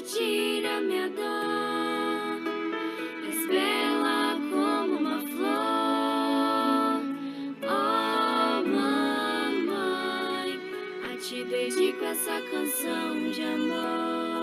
tira minha dor, és bela como uma flor. Oh, mamãe, a ti dedico essa canção de amor.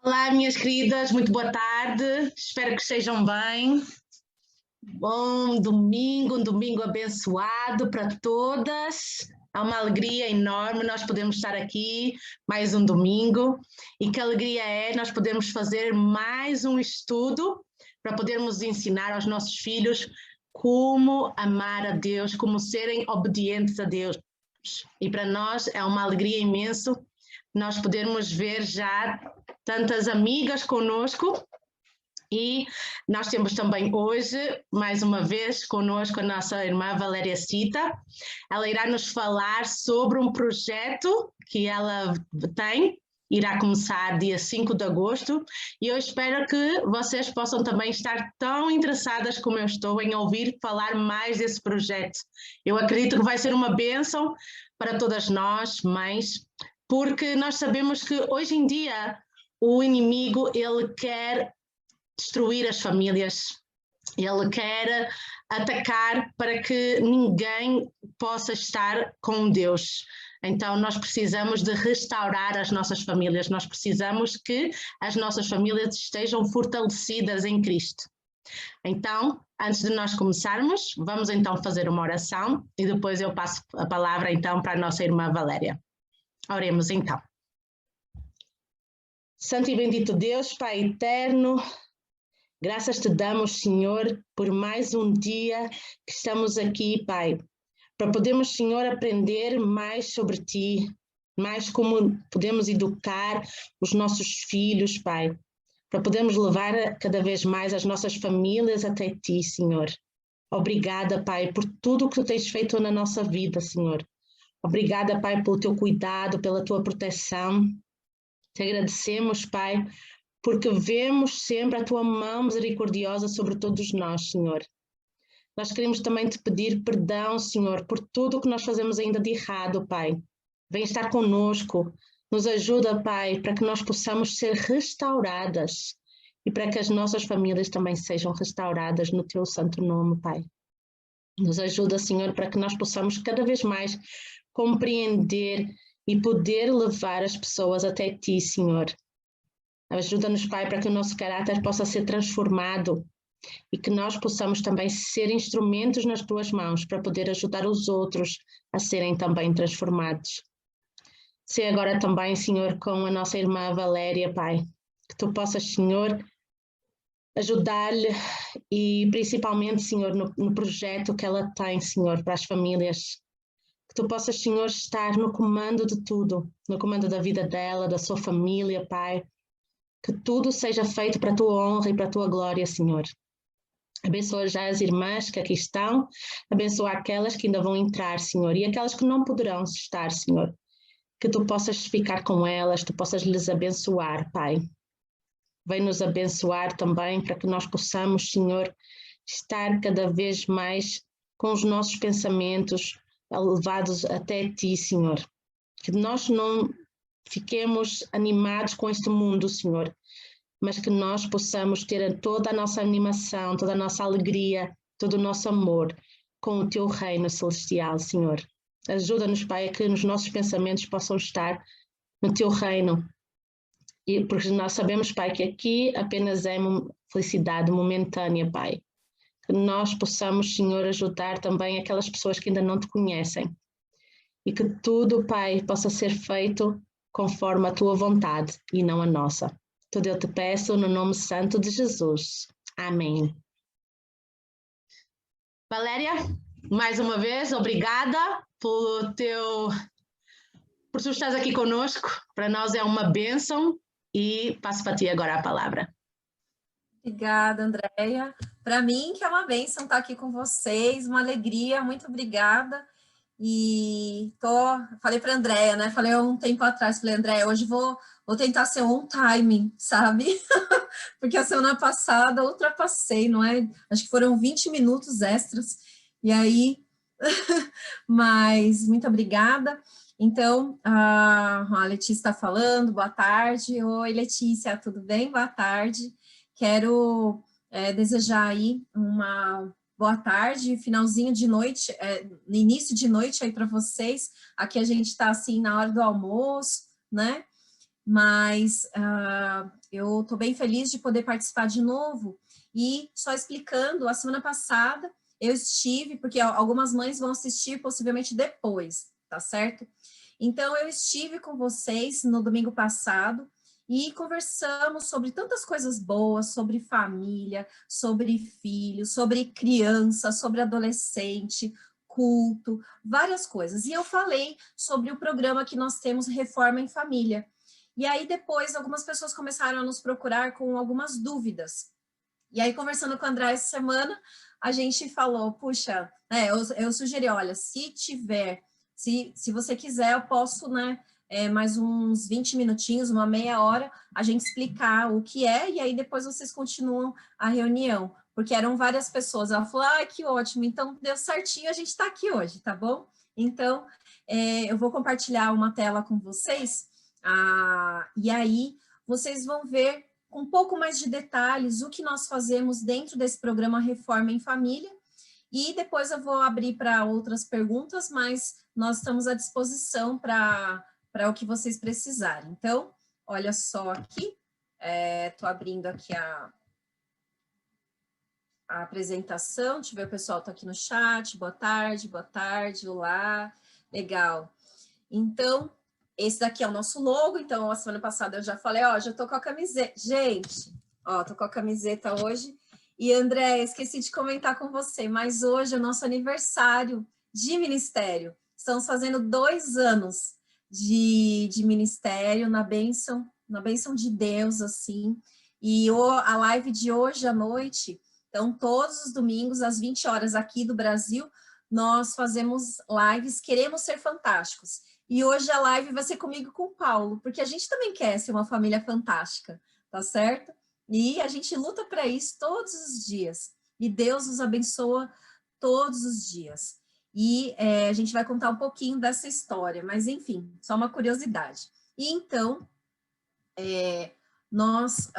Olá, minhas queridas, muito boa tarde, espero que estejam bem. Bom domingo, um domingo abençoado para todas. É uma alegria enorme nós podemos estar aqui mais um domingo. E que alegria é nós podermos fazer mais um estudo para podermos ensinar aos nossos filhos como amar a Deus, como serem obedientes a Deus. E para nós é uma alegria imensa nós podermos ver já tantas amigas conosco. E nós temos também hoje, mais uma vez, conosco a nossa irmã Valéria Cita. Ela irá nos falar sobre um projeto que ela tem, irá começar dia 5 de agosto, e eu espero que vocês possam também estar tão interessadas como eu estou em ouvir falar mais desse projeto. Eu acredito que vai ser uma bênção para todas nós, mães, porque nós sabemos que hoje em dia o inimigo, ele quer destruir as famílias, ele quer atacar para que ninguém possa estar com Deus. Então nós precisamos de restaurar as nossas famílias, nós precisamos que as nossas famílias estejam fortalecidas em Cristo. Então, antes de nós começarmos, vamos então fazer uma oração e depois eu passo a palavra então para a nossa irmã Valéria. Oremos então. Santo e bendito Deus, Pai eterno, graças te damos, Senhor, por mais um dia que estamos aqui, Pai, para podermos, Senhor, aprender mais sobre Ti, mais como podemos educar os nossos filhos, Pai, para podermos levar cada vez mais as nossas famílias até Ti, Senhor. Obrigada, Pai, por tudo que Tu tens feito na nossa vida, Senhor. Obrigada, Pai, pelo Teu cuidado, pela Tua proteção. Te agradecemos, Pai, porque vemos sempre a Tua mão misericordiosa sobre todos nós, Senhor. Nós queremos também Te pedir perdão, Senhor, por tudo que nós fazemos ainda de errado, Pai. Vem estar conosco, nos ajuda, Pai, para que nós possamos ser restauradas e para que as nossas famílias também sejam restauradas no Teu santo nome, Pai. Nos ajuda, Senhor, para que nós possamos cada vez mais compreender e poder levar as pessoas até Ti, Senhor. Ajuda-nos, Pai, para que o nosso caráter possa ser transformado e que nós possamos também ser instrumentos nas Tuas mãos para poder ajudar os outros a serem também transformados. Sei agora também, Senhor, com a nossa irmã Valéria, Pai, que Tu possas, Senhor, ajudar-lhe e principalmente, Senhor, no projeto que ela tem, Senhor, para as famílias. Que Tu possas, Senhor, estar no comando de tudo, no comando da vida dela, da sua família, Pai. Que tudo seja feito para a Tua honra e para a Tua glória, Senhor. Abençoa já as irmãs que aqui estão, abençoa aquelas que ainda vão entrar, Senhor, e aquelas que não poderão estar, Senhor. Que Tu possas ficar com elas, Tu possas lhes abençoar, Pai. Vem nos abençoar também para que nós possamos, Senhor, estar cada vez mais com os nossos pensamentos elevados até Ti, Senhor. Que nós não fiquemos animados com este mundo, Senhor, mas que nós possamos ter toda a nossa animação, toda a nossa alegria, todo o nosso amor com o Teu reino celestial, Senhor. Ajuda-nos, Pai, a que os nossos pensamentos possam estar no Teu reino, e porque nós sabemos, Pai, que aqui apenas é felicidade momentânea, Pai. Que nós possamos, Senhor, ajudar também aquelas pessoas que ainda não Te conhecem e que tudo, Pai, possa ser feito conforme a Tua vontade e não a nossa. Tudo eu Te peço no nome santo de Jesus. Amém. Valéria, mais uma vez, obrigada por tu estás aqui conosco. Para nós é uma bênção e passo para ti agora a palavra. Obrigada, Andréia. Para mim, que é uma bênção estar aqui com vocês, uma alegria, muito obrigada. E falei para a Andréia, né? Falei um tempo atrás, falei, Andréia, hoje vou tentar ser on time, sabe? Porque a semana passada eu ultrapassei, não é? Acho que foram 20 minutos extras. E aí, mas muito obrigada. Então, a Letícia está falando, boa tarde. Oi, Letícia, tudo bem? Boa tarde. Quero desejar aí uma boa tarde, finalzinho de noite, início de noite aí para vocês. Aqui a gente está assim na hora do almoço, né? Mas eu estou bem feliz de poder participar de novo. E só explicando, a semana passada eu estive, porque algumas mães vão assistir possivelmente depois, tá certo? Então, eu estive com vocês no domingo passado e conversamos sobre tantas coisas boas, sobre família, sobre filhos, sobre criança, sobre adolescente, culto, várias coisas. E eu falei sobre o programa que nós temos, Reforma em Família. E aí, depois, algumas pessoas começaram a nos procurar com algumas dúvidas. E aí, conversando com a André essa semana, a gente falou, puxa, né, eu sugeri, olha, se tiver, se você quiser, eu posso, né, mais uns 20 minutinhos, uma meia hora, a gente explicar o que é, e aí depois vocês continuam a reunião, porque eram várias pessoas. Ela falou, que ótimo, então deu certinho, a gente está aqui hoje, tá bom? Então, eu vou compartilhar uma tela com vocês, e aí vocês vão ver com um pouco mais de detalhes o que nós fazemos dentro desse programa Reforma em Família, e depois eu vou abrir para outras perguntas, mas nós estamos à disposição para o que vocês precisarem. Então, olha só aqui, estou abrindo aqui a apresentação, deixa eu ver, o pessoal está aqui no chat, boa tarde, olá, legal. Então, esse daqui é o nosso logo, então, a semana passada eu já falei, já tô com a camiseta, gente, tô com a camiseta hoje, e André, esqueci de comentar com você, mas hoje é o nosso aniversário de ministério, estamos fazendo 2 anos de ministério na bênção de Deus, assim, e a live de hoje à noite, então, todos os domingos, às 20 horas aqui do Brasil, nós fazemos lives, queremos ser fantásticos. E hoje a live vai ser comigo e com o Paulo, porque a gente também quer ser uma família fantástica, tá certo? E a gente luta para isso todos os dias. E Deus nos abençoa todos os dias. E a gente vai contar um pouquinho dessa história, mas enfim, só uma curiosidade. E então, nós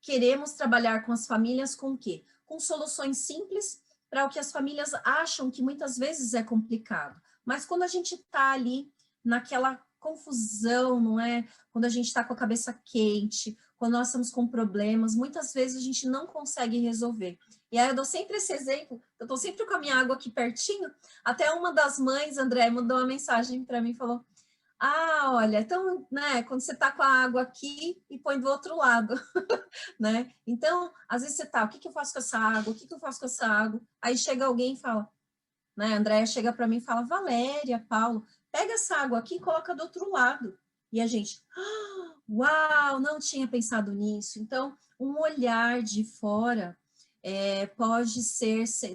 queremos trabalhar com as famílias com o quê? Com soluções simples para o que as famílias acham que muitas vezes é complicado. Mas quando a gente está ali naquela confusão, não é? Quando a gente está com a cabeça quente, quando nós estamos com problemas, muitas vezes a gente não consegue resolver. E aí eu dou sempre esse exemplo, eu estou sempre com a minha água aqui pertinho, até uma das mães, André, mandou uma mensagem para mim e falou, olha, então, né, quando você está com a água aqui e põe do outro lado, né? Então, às vezes você tá, o que eu faço com essa água? O que eu faço com essa água? Aí chega alguém e fala, né, a Andréia chega para mim e fala, Valéria, Paulo, pega essa água aqui e coloca do outro lado. E a gente, uau, não tinha pensado nisso. Então, um olhar de fora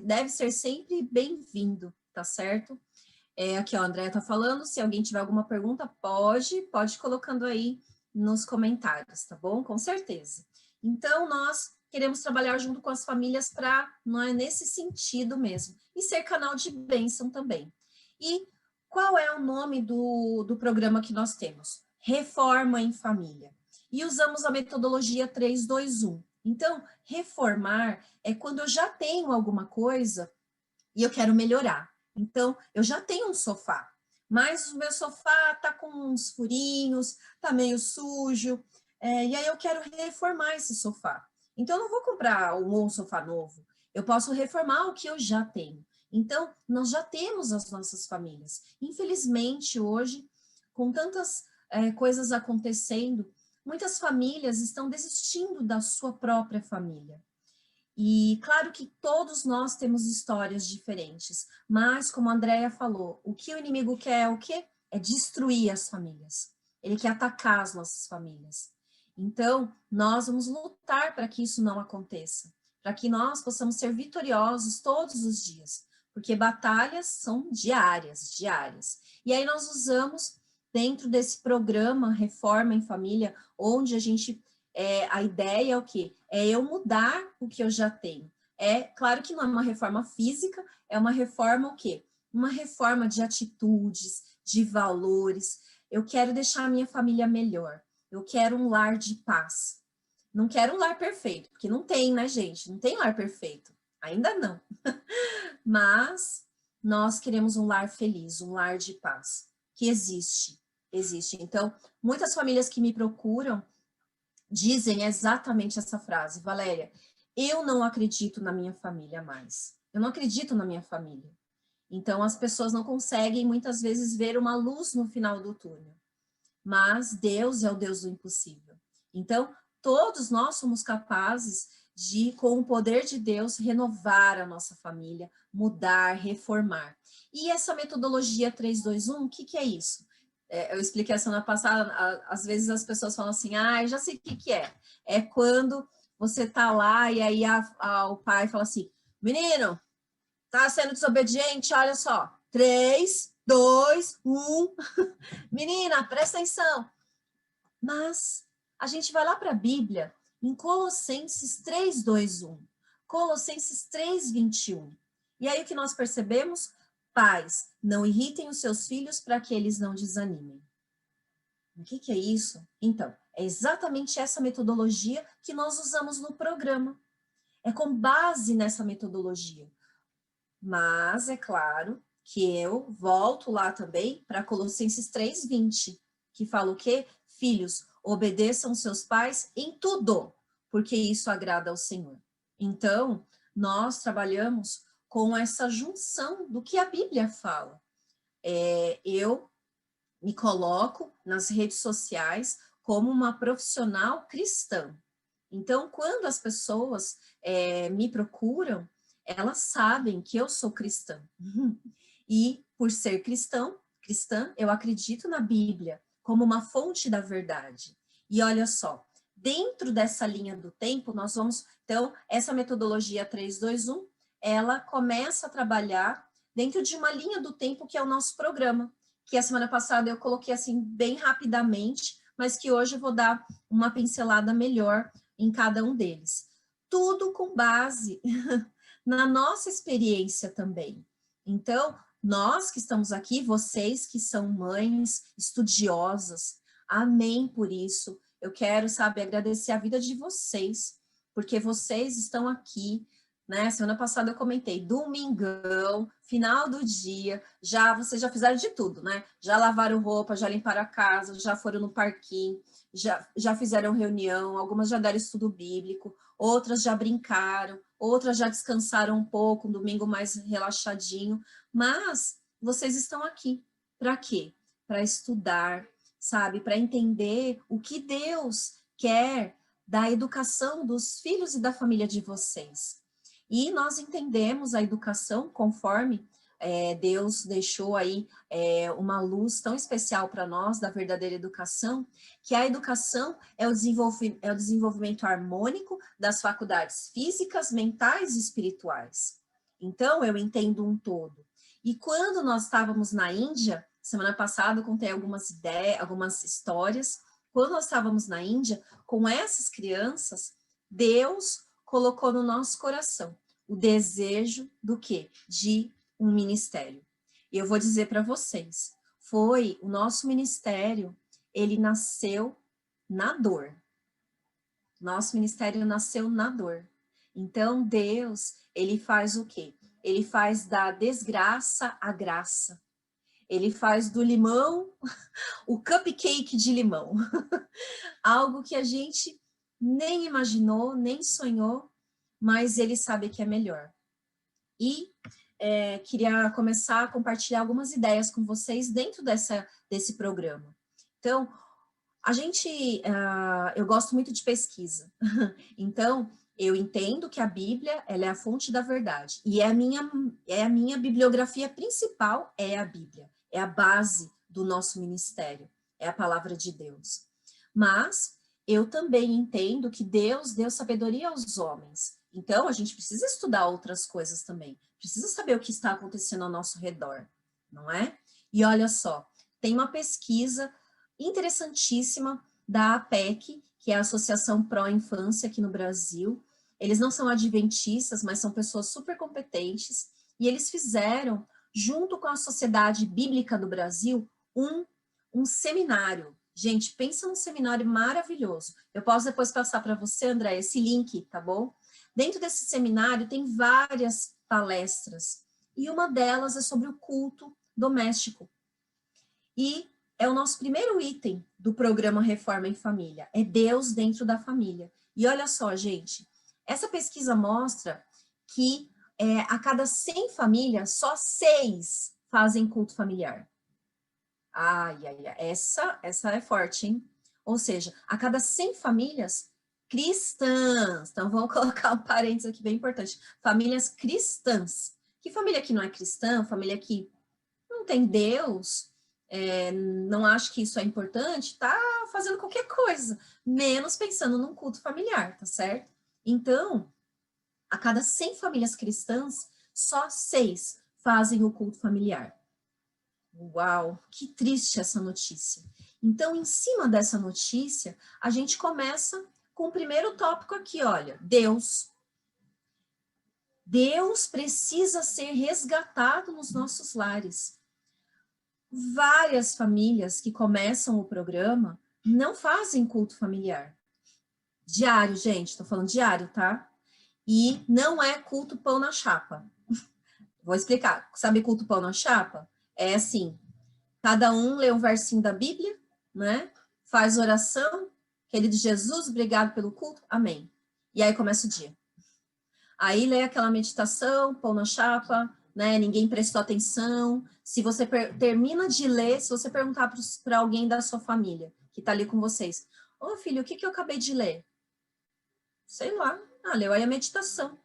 deve ser sempre bem-vindo, tá certo? Aqui, ó, a Andréia tá falando, se alguém tiver alguma pergunta, pode ir colocando aí nos comentários, tá bom? Com certeza. Então, nós queremos trabalhar junto com as famílias para, não é nesse sentido mesmo, e ser canal de bênção também. E qual é o nome do programa que nós temos? Reforma em Família. E usamos a metodologia 3-2-1. Então, reformar é quando eu já tenho alguma coisa e eu quero melhorar. Então, eu já tenho um sofá, mas o meu sofá está com uns furinhos, está meio sujo, e aí eu quero reformar esse sofá. Então, eu não vou comprar um sofá novo, eu posso reformar o que eu já tenho. Então, nós já temos as nossas famílias. Infelizmente, hoje, com tantas coisas acontecendo, muitas famílias estão desistindo da sua própria família. E claro que todos nós temos histórias diferentes, mas como a Andréia falou, o que o inimigo quer é o quê? É destruir as famílias. Ele quer atacar as nossas famílias. Então, nós vamos lutar para que isso não aconteça, para que nós possamos ser vitoriosos todos os dias, porque batalhas são diárias. E aí nós usamos, dentro desse programa Reforma em Família, onde a gente, a ideia é o quê? É eu mudar o que eu já tenho. Claro que não é uma reforma física, é uma reforma o quê? Uma reforma de atitudes, de valores. Eu quero deixar a minha família melhor. Eu quero um lar de paz. Não quero um lar perfeito, porque não tem, né, gente? Não tem lar perfeito. Ainda não. Mas nós queremos um lar feliz, um lar de paz, que existe. Então, muitas famílias que me procuram, dizem exatamente essa frase: Valéria, eu não acredito na minha família mais. Eu não acredito na minha família. Então, as pessoas não conseguem, muitas vezes, ver uma luz no final do túnel. Mas Deus é o Deus do impossível. Então, todos nós somos capazes de, com o poder de Deus, renovar a nossa família, mudar, reformar. E essa metodologia 3-2-1, o que é isso? Eu expliquei a semana passada, às vezes as pessoas falam assim, eu já sei o que é. É quando você está lá e aí o pai fala assim, menino, tá sendo desobediente, olha só, 3, 2, 1, menina, presta atenção. Mas a gente vai lá para a Bíblia, em Colossenses 3:2-1, Colossenses 3:21. E aí o que nós percebemos? Pais, não irritem os seus filhos para que eles não desanimem. O que é isso? Então, é exatamente essa metodologia que nós usamos no programa. É com base nessa metodologia. Mas, é claro, que eu volto lá também para Colossenses 3:20, que fala o quê? Filhos, obedeçam seus pais em tudo, porque isso agrada ao Senhor. Então, nós trabalhamos com essa junção do que a Bíblia fala. Eu me coloco nas redes sociais como uma profissional cristã. Então, quando as pessoas me procuram, elas sabem que eu sou cristã. E, por ser cristã, eu acredito na Bíblia como uma fonte da verdade. E olha só, dentro dessa linha do tempo, nós vamos... Então, essa metodologia 3-2-1, ela começa a trabalhar dentro de uma linha do tempo que é o nosso programa, que a semana passada eu coloquei assim bem rapidamente, mas que hoje eu vou dar uma pincelada melhor em cada um deles. Tudo com base na nossa experiência também. Então, nós que estamos aqui, vocês que são mães estudiosas, amém por isso. Eu quero, agradecer a vida de vocês, porque vocês estão aqui, né? Semana passada eu comentei, domingão, final do dia, vocês já fizeram de tudo, né? Já lavaram roupa, já limparam a casa, já foram no parquinho, já fizeram reunião, algumas já deram estudo bíblico, outras já brincaram, outras já descansaram um pouco, um domingo mais relaxadinho, mas vocês estão aqui. Para quê? Para estudar, para entender o que Deus quer da educação dos filhos e da família de vocês. E nós entendemos a educação conforme Deus deixou aí uma luz tão especial para nós da verdadeira educação, que a educação é o desenvolvimento harmônico das faculdades físicas, mentais e espirituais. Então, eu entendo um todo. E quando nós estávamos na Índia, semana passada eu contei algumas histórias, quando nós estávamos na Índia, com essas crianças, Deus colocou no nosso coração o desejo do quê? De um ministério. E eu vou dizer para vocês, foi o nosso ministério, ele nasceu na dor. Nosso ministério nasceu na dor. Então, Deus, ele faz o quê? Ele faz da desgraça a graça. Ele faz do limão o cupcake de limão. Algo que a gente nem imaginou, nem sonhou, mas ele sabe que é melhor. E queria começar a compartilhar algumas ideias com vocês dentro desse programa. Então, eu gosto muito de pesquisa. Então, eu entendo que a Bíblia, ela é a fonte da verdade. E a minha bibliografia principal é a Bíblia. É a base do nosso ministério. É a palavra de Deus. Mas eu também entendo que Deus deu sabedoria aos homens. Então, a gente precisa estudar outras coisas também. Precisa saber o que está acontecendo ao nosso redor, não é? E olha só, tem uma pesquisa interessantíssima da APEC, que é a Associação Pró-Infância aqui no Brasil. Eles não são adventistas, mas são pessoas super competentes. E eles fizeram, junto com a Sociedade Bíblica do Brasil, um seminário. Gente, pensa num seminário maravilhoso. Eu posso depois passar para você, André, esse link, tá bom? Dentro desse seminário tem várias palestras, e uma delas é sobre o culto doméstico. E é o nosso primeiro item do programa Reforma em Família, é Deus dentro da família. E olha só, gente, essa pesquisa mostra que a cada 100 famílias, só 6 fazem culto familiar. Ai, ai, ai, essa é forte, hein? Ou seja, a cada 100 famílias cristãs, então vamos colocar um parênteses aqui bem importante, famílias cristãs. Que família que não é cristã, família que não tem Deus, não acha que isso é importante, tá fazendo qualquer coisa, menos pensando num culto familiar, tá certo? Então, a cada 100 famílias cristãs, só 6 fazem o culto familiar. Uau, que triste essa notícia. Então, em cima dessa notícia, a gente começa com o primeiro tópico aqui, olha, Deus. Deus precisa ser resgatado nos nossos lares. Várias famílias que começam o programa não fazem culto familiar. Diário, gente, estou falando diário, tá? E não é culto pão na chapa. Vou explicar. Sabe culto pão na chapa? É assim, cada um lê um versinho da Bíblia, né? Faz oração, querido Jesus, obrigado pelo culto, amém. E aí começa o dia. Aí lê aquela meditação, pão na chapa, né? Ninguém prestou atenção. Se você termina de ler, se você perguntar para alguém da sua família, que está ali com vocês, ô filho, o que eu acabei de ler? Sei lá, leu aí a meditação,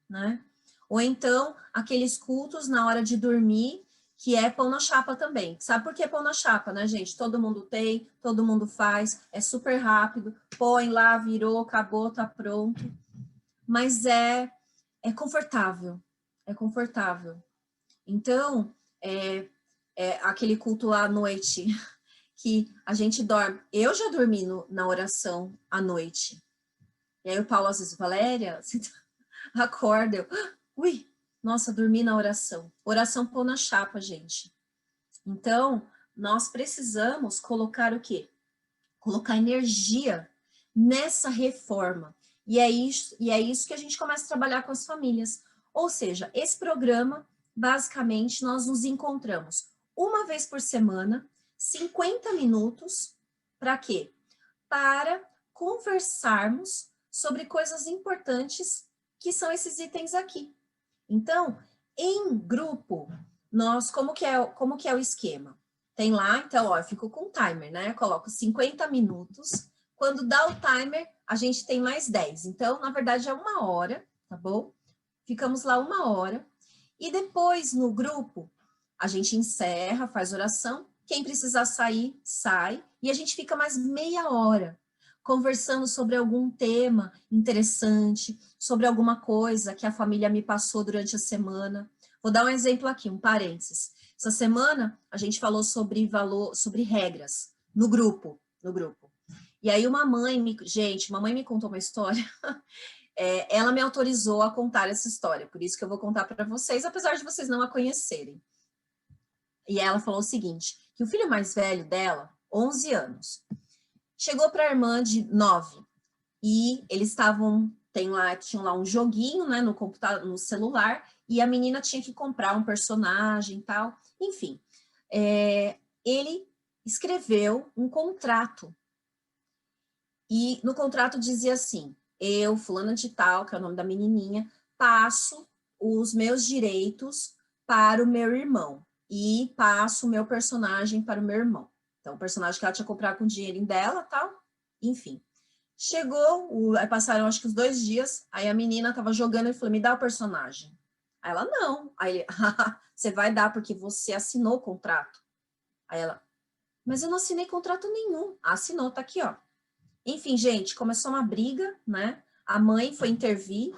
né? Ou então, aqueles cultos na hora de dormir, que é pão na chapa também. Sabe por que pão na chapa, né, gente? Todo mundo tem, todo mundo faz, é super rápido, põe lá, virou, acabou, tá pronto. Mas é confortável, é confortável. Então, aquele culto lá à noite, que a gente dorme. Eu já dormi na oração à noite. E aí o Paulo às vezes, Valéria, você acorda, eu, ui, nossa, dormi na oração. Oração pão na chapa, gente. Então, nós precisamos colocar o quê? Colocar energia nessa reforma. E é isso que a gente começa a trabalhar com as famílias. Ou seja, esse programa, basicamente, nós nos encontramos uma vez por semana, 50 minutos, para quê? Para conversarmos sobre coisas importantes que são esses itens aqui. Então, em grupo, nós, como que é o esquema? Tem lá, então, ó, eu fico com o timer, né? Eu coloco 50 minutos. Quando dá o timer, a gente tem mais 10. Então, na verdade, é 1 hora, tá bom? Ficamos lá 1 hora. E depois, no grupo, a gente encerra, faz oração. Quem precisar sair, sai. E a gente fica mais meia hora conversando sobre algum tema interessante, sobre alguma coisa que a família me passou durante a semana. Vou dar um exemplo aqui, um parênteses. Essa semana a gente falou sobre regras no grupo. E aí uma mãe me contou uma história. Ela me autorizou a contar essa história, por isso que eu vou contar para vocês, apesar de vocês não a conhecerem. E ela falou o seguinte, que o filho mais velho dela, 11 anos, chegou para a irmã de 9 e eles tinham lá um joguinho, né, no computador, no celular, e a menina tinha que comprar um personagem e tal. Enfim, ele escreveu um contrato. E no contrato dizia assim, eu, fulana de tal, que é o nome da menininha, passo os meus direitos para o meu irmão e passo o meu personagem para o meu irmão. Então, o personagem que ela tinha comprado com o dinheirinho dela, tal, enfim. Aí passaram acho que os 2 dias, aí a menina tava jogando e falou, me dá o personagem. Aí ela, não. Aí ele, você vai dar porque você assinou o contrato. Aí ela, mas eu não assinei contrato nenhum. Assinou, tá aqui, ó. Enfim, gente, começou uma briga, né? A mãe foi intervir.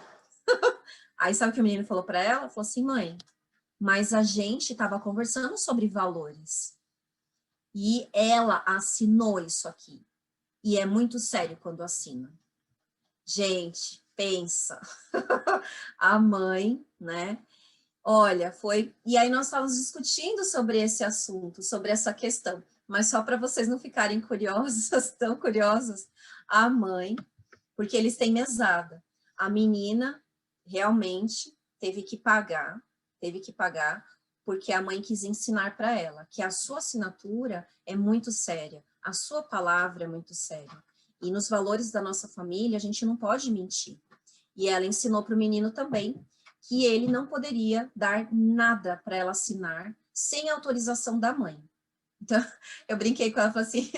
Aí sabe o que o menino falou para ela? Falou assim, mãe, mas a gente tava conversando sobre valores. E ela assinou isso aqui. E é muito sério quando assina. Gente, pensa. A mãe, né? Olha, foi... E aí nós estávamos discutindo sobre esse assunto, sobre essa questão. Mas só para vocês não ficarem curiosas, tão curiosas, a mãe, porque eles têm mesada. A menina realmente teve que pagar porque a mãe quis ensinar para ela que a sua assinatura é muito séria, a sua palavra é muito séria. E nos valores da nossa família, a gente não pode mentir. E ela ensinou para o menino também que ele não poderia dar nada para ela assinar sem autorização da mãe. Então, eu brinquei com ela, falei assim,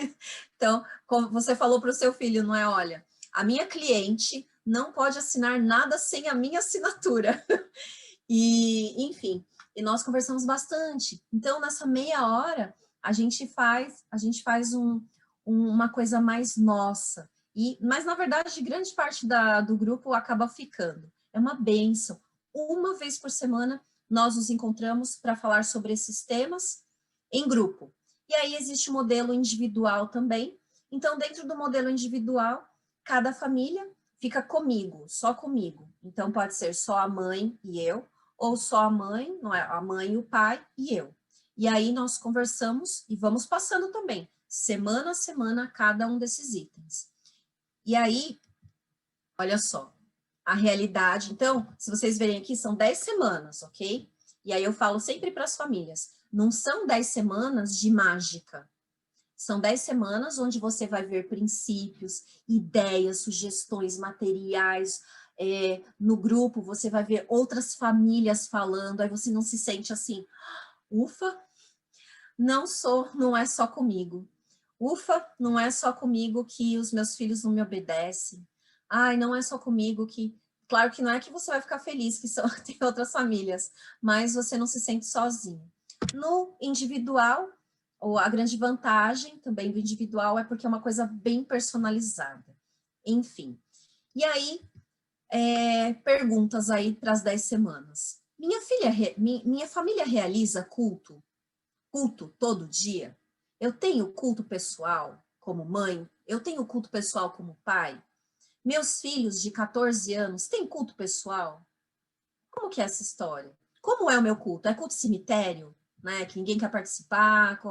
então, como você falou para o seu filho, não é? Olha, a minha cliente não pode assinar nada sem a minha assinatura. E, enfim, e nós conversamos bastante. Então, nessa meia hora, a gente faz uma coisa mais nossa. Mas, na verdade, grande parte do grupo acaba ficando. É uma bênção. Uma vez por semana, nós nos encontramos para falar sobre esses temas em grupo. E aí existe o modelo individual também. Então, dentro do modelo individual, cada família fica comigo, só comigo. Então, pode ser só a mãe e eu, ou só a mãe, não é? A mãe, o pai e eu. E aí nós conversamos e vamos passando também, semana a semana, cada um desses itens. E aí, olha só, a realidade. Então, se vocês verem aqui, são 10 semanas, ok? E aí eu falo sempre para as famílias, não são 10 semanas de mágica. São 10 semanas onde você vai ver princípios, ideias, sugestões, materiais. No grupo, você vai ver outras famílias falando, aí você não se sente assim, ufa, não é só comigo. Ufa, não é só comigo que os meus filhos não me obedecem. Ai, não é só comigo que... Claro que não é que você vai ficar feliz que tem outras famílias, mas você não se sente sozinho. No individual, ou a grande vantagem também do individual é porque é uma coisa bem personalizada. Enfim. E aí, perguntas aí para as 10 semanas. Minha família realiza culto? Culto todo dia? Eu tenho culto pessoal como mãe? Eu tenho culto pessoal como pai? Meus filhos de 14 anos têm culto pessoal? Como que é essa história? Como é o meu culto? É culto cemitério? Né? Que ninguém quer participar?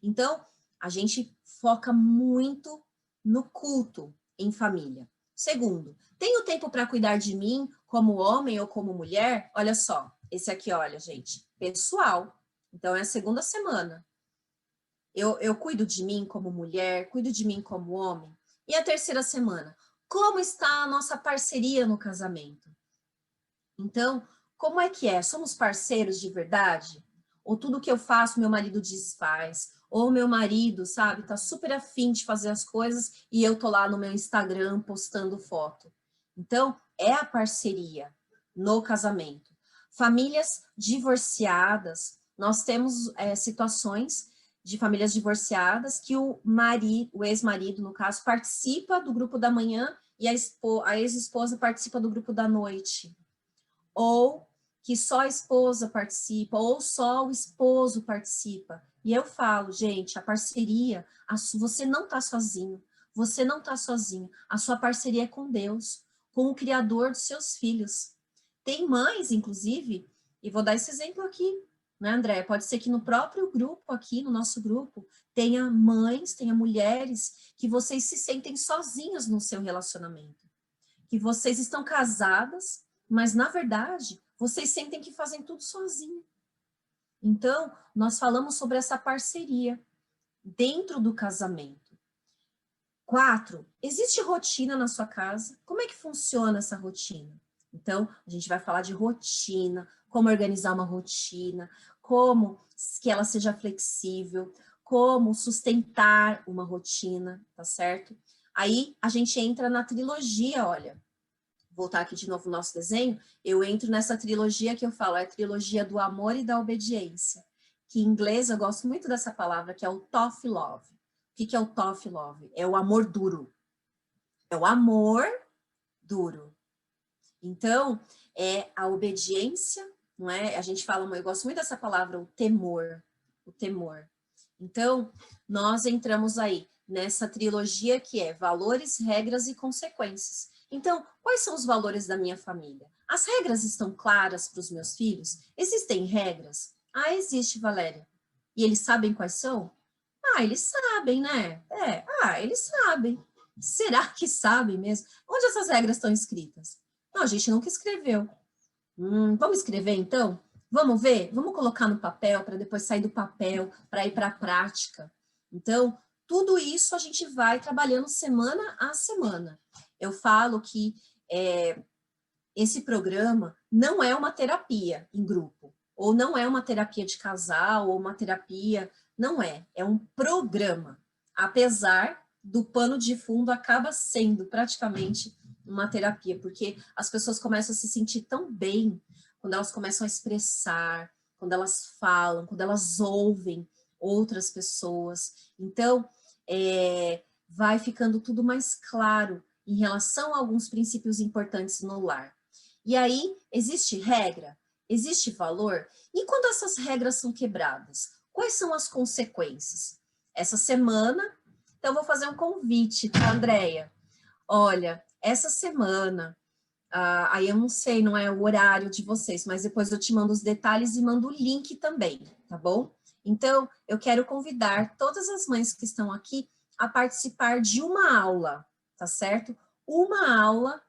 Então, a gente foca muito no culto em família. Segundo, tenho tempo para cuidar de mim como homem ou como mulher? Olha só, esse aqui, olha, gente, pessoal. Então, é a segunda semana. Eu cuido de mim como mulher, cuido de mim como homem. E a terceira semana, como está a nossa parceria no casamento? Então, como é que é? Somos parceiros de verdade? Ou tudo que eu faço, meu marido desfaz? Ou meu marido, sabe, tá super afim de fazer as coisas e eu tô lá no meu Instagram postando foto. Então, é a parceria no casamento. Famílias divorciadas, nós temos situações de famílias divorciadas que o ex-marido, no caso, participa do grupo da manhã e a ex-esposa participa do grupo da noite. Ou que só a esposa participa, ou só o esposo participa. E eu falo, gente, a parceria, você não está sozinho, você não está sozinho. A sua parceria é com Deus, com o Criador dos seus filhos. Tem mães, inclusive, e vou dar esse exemplo aqui, né, André? Pode ser que no próprio grupo aqui, no nosso grupo, tenha mães, tenha mulheres que vocês se sentem sozinhos no seu relacionamento. Que vocês estão casadas, mas, na verdade, vocês sentem que fazem tudo sozinho. Então, nós falamos sobre essa parceria dentro do casamento. 4, existe rotina na sua casa? Como é que funciona essa rotina? Então, a gente vai falar de rotina, como organizar uma rotina, como que ela seja flexível, como sustentar uma rotina, tá certo? Aí, a gente entra na trilogia, olha. Voltar aqui de novo no nosso desenho, eu entro nessa trilogia que eu falo, é a trilogia do amor e da obediência, que em inglês eu gosto muito dessa palavra, que é o tough love. O que é o tough love? É o amor duro. É o amor duro. Então, é a obediência, não é? A gente fala, eu gosto muito dessa palavra, o temor. O temor. Então, nós entramos aí nessa trilogia que é valores, regras e consequências. Então, quais são os valores da minha família? As regras estão claras para os meus filhos? Existem regras? Ah, existe, Valéria. E eles sabem quais são? Ah, eles sabem, né? Eles sabem. Será que sabem mesmo? Onde essas regras estão escritas? Não, a gente nunca escreveu. Vamos escrever, então? Vamos ver? Vamos colocar no papel para depois sair do papel, para ir para a prática. Então, tudo isso a gente vai trabalhando semana a semana. Eu falo que esse programa não é uma terapia em grupo, ou não é uma terapia de casal, ou uma terapia, não é, é um programa. Apesar do pano de fundo acaba sendo praticamente uma terapia, porque as pessoas começam a se sentir tão bem quando elas começam a expressar, quando elas falam, quando elas ouvem outras pessoas. Então, vai ficando tudo mais claro em relação a alguns princípios importantes no lar. E aí, existe regra? Existe valor? E quando essas regras são quebradas? Quais são as consequências? Essa semana, então vou fazer um convite para a Andréia. Olha, essa semana, aí eu não sei, não é o horário de vocês, mas depois eu te mando os detalhes e mando o link também, tá bom? Então, eu quero convidar todas as mães que estão aqui a participar de uma aula, tá certo? Uma aula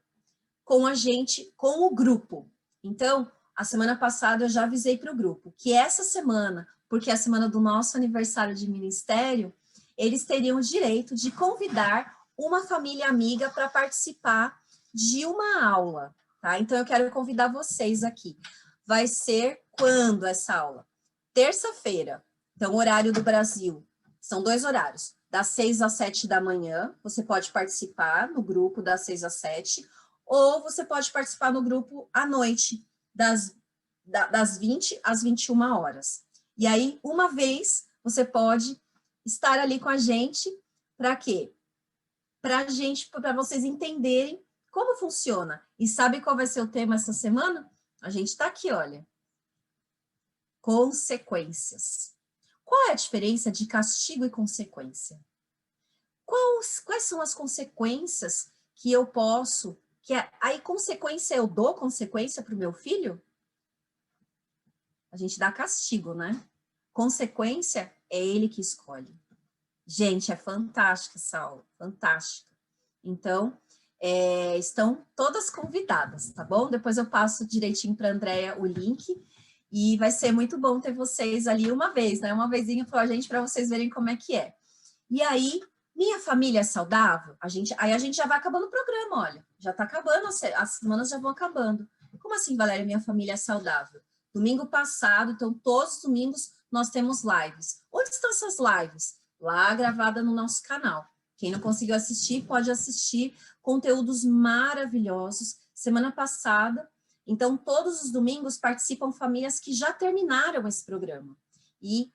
com a gente, com o grupo. Então, a semana passada eu já avisei para o grupo que essa semana, porque é a semana do nosso aniversário de ministério, eles teriam o direito de convidar uma família amiga para participar de uma aula, tá? Então, eu quero convidar vocês aqui. Vai ser quando essa aula? Terça-feira. Então, horário do Brasil. São 2 horários. Das 6 às 7 da manhã, você pode participar no grupo das 6 às 7, ou você pode participar no grupo à noite, das 20 às 21 horas. E aí, uma vez, você pode estar ali com a gente, para quê? Para vocês entenderem como funciona. E sabe qual vai ser o tema essa semana? A gente está aqui, olha. Consequências. Qual é a diferença de castigo e consequência? Quais são as consequências que eu posso... aí, consequência, eu dou consequência para o meu filho? A gente dá castigo, né? Consequência é ele que escolhe. Gente, é fantástica essa aula, fantástica. Então, estão todas convidadas, tá bom? Depois eu passo direitinho para a Andréia o link e vai ser muito bom ter vocês ali uma vez, né? Uma vezinha com a gente para vocês verem como é que é. E aí, minha família é saudável? Aí a gente já vai acabando o programa, olha. Já está acabando, as semanas já vão acabando. Como assim, Valéria, minha família é saudável? Domingo passado, então todos os domingos nós temos lives. Onde estão essas lives? Lá gravada no nosso canal. Quem não conseguiu assistir, pode assistir conteúdos maravilhosos. Semana passada, então todos os domingos participam famílias que já terminaram esse programa. E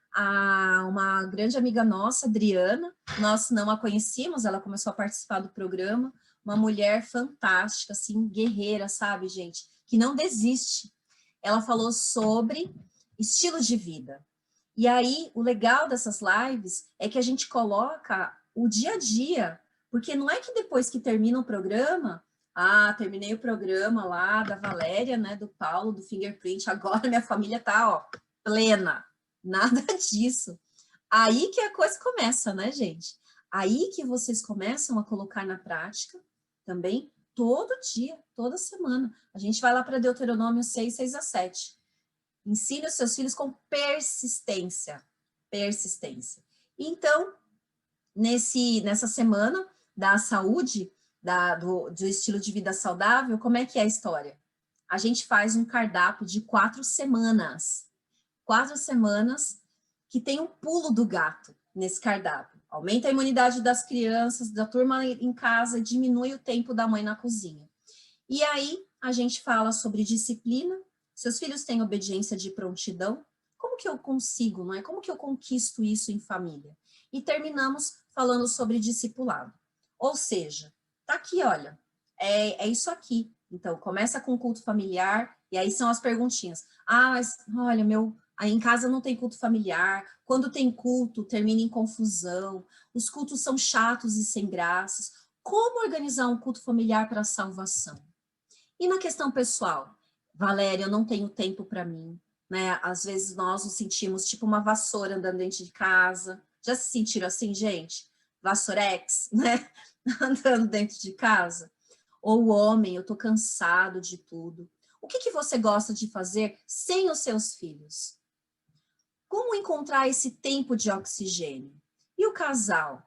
uma grande amiga nossa, Adriana, nós não a conhecíamos, ela começou a participar do programa, uma mulher fantástica, assim, guerreira, sabe, gente? Que não desiste. Ela falou sobre estilo de vida. E aí, o legal dessas lives é que a gente coloca o dia a dia, porque não é que depois que termina o programa, terminei o programa lá da Valéria, né, do Paulo, do Fingerprint, agora minha família tá, ó, plena. Nada disso. Aí que a coisa começa, né, gente? Aí que vocês começam a colocar na prática também todo dia, toda semana. A gente vai lá para Deuteronômio 6, 6 a 7. Ensine os seus filhos com persistência. Persistência. Então, nessa semana da saúde, do estilo de vida saudável, como é que é a história? A gente faz um cardápio de 4 semanas. 4 semanas que tem um pulo do gato nesse cardápio. Aumenta a imunidade das crianças, da turma em casa, diminui o tempo da mãe na cozinha. E aí, a gente fala sobre disciplina. Seus filhos têm obediência de prontidão? Como que eu consigo, não é? Como que eu conquisto isso em família? E terminamos falando sobre discipulado. Ou seja, tá aqui, olha, é isso aqui. Então, começa com culto familiar, e aí são as perguntinhas. Mas, olha, aí em casa não tem culto familiar, quando tem culto, termina em confusão, os cultos são chatos e sem graças. Como organizar um culto familiar para a salvação? E na questão pessoal? Valéria, eu não tenho tempo para mim, né? Às vezes nós nos sentimos tipo uma vassoura andando dentro de casa. Já se sentiram assim, gente? Vassourex, né? Andando dentro de casa. Ou o homem, eu tô cansado de tudo. O que você gosta de fazer sem os seus filhos? Como encontrar esse tempo de oxigênio? E o casal?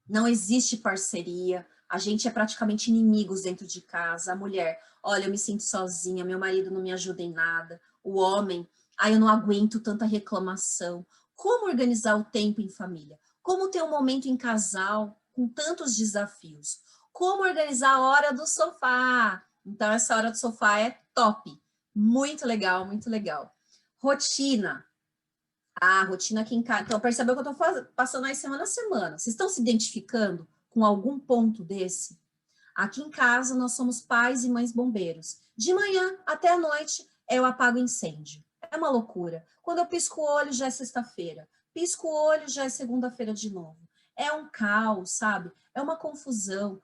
Não existe parceria, a gente é praticamente inimigos dentro de casa. A mulher, olha, eu me sinto sozinha, meu marido não me ajuda em nada. O homem, eu não aguento tanta reclamação. Como organizar o tempo em família? Como ter um momento em casal com tantos desafios? Como organizar a hora do sofá? Então, essa hora do sofá é top. Muito legal, muito legal. Rotina. Rotina aqui em casa. Então, percebeu que eu estou passando aí semana a semana. Vocês estão se identificando com algum ponto desse? Aqui em casa, nós somos pais e mães bombeiros. De manhã até a noite, eu apago incêndio. É uma loucura. Quando eu pisco o olho, já é sexta-feira. Pisco o olho, já é segunda-feira de novo. É um caos, sabe? É uma confusão.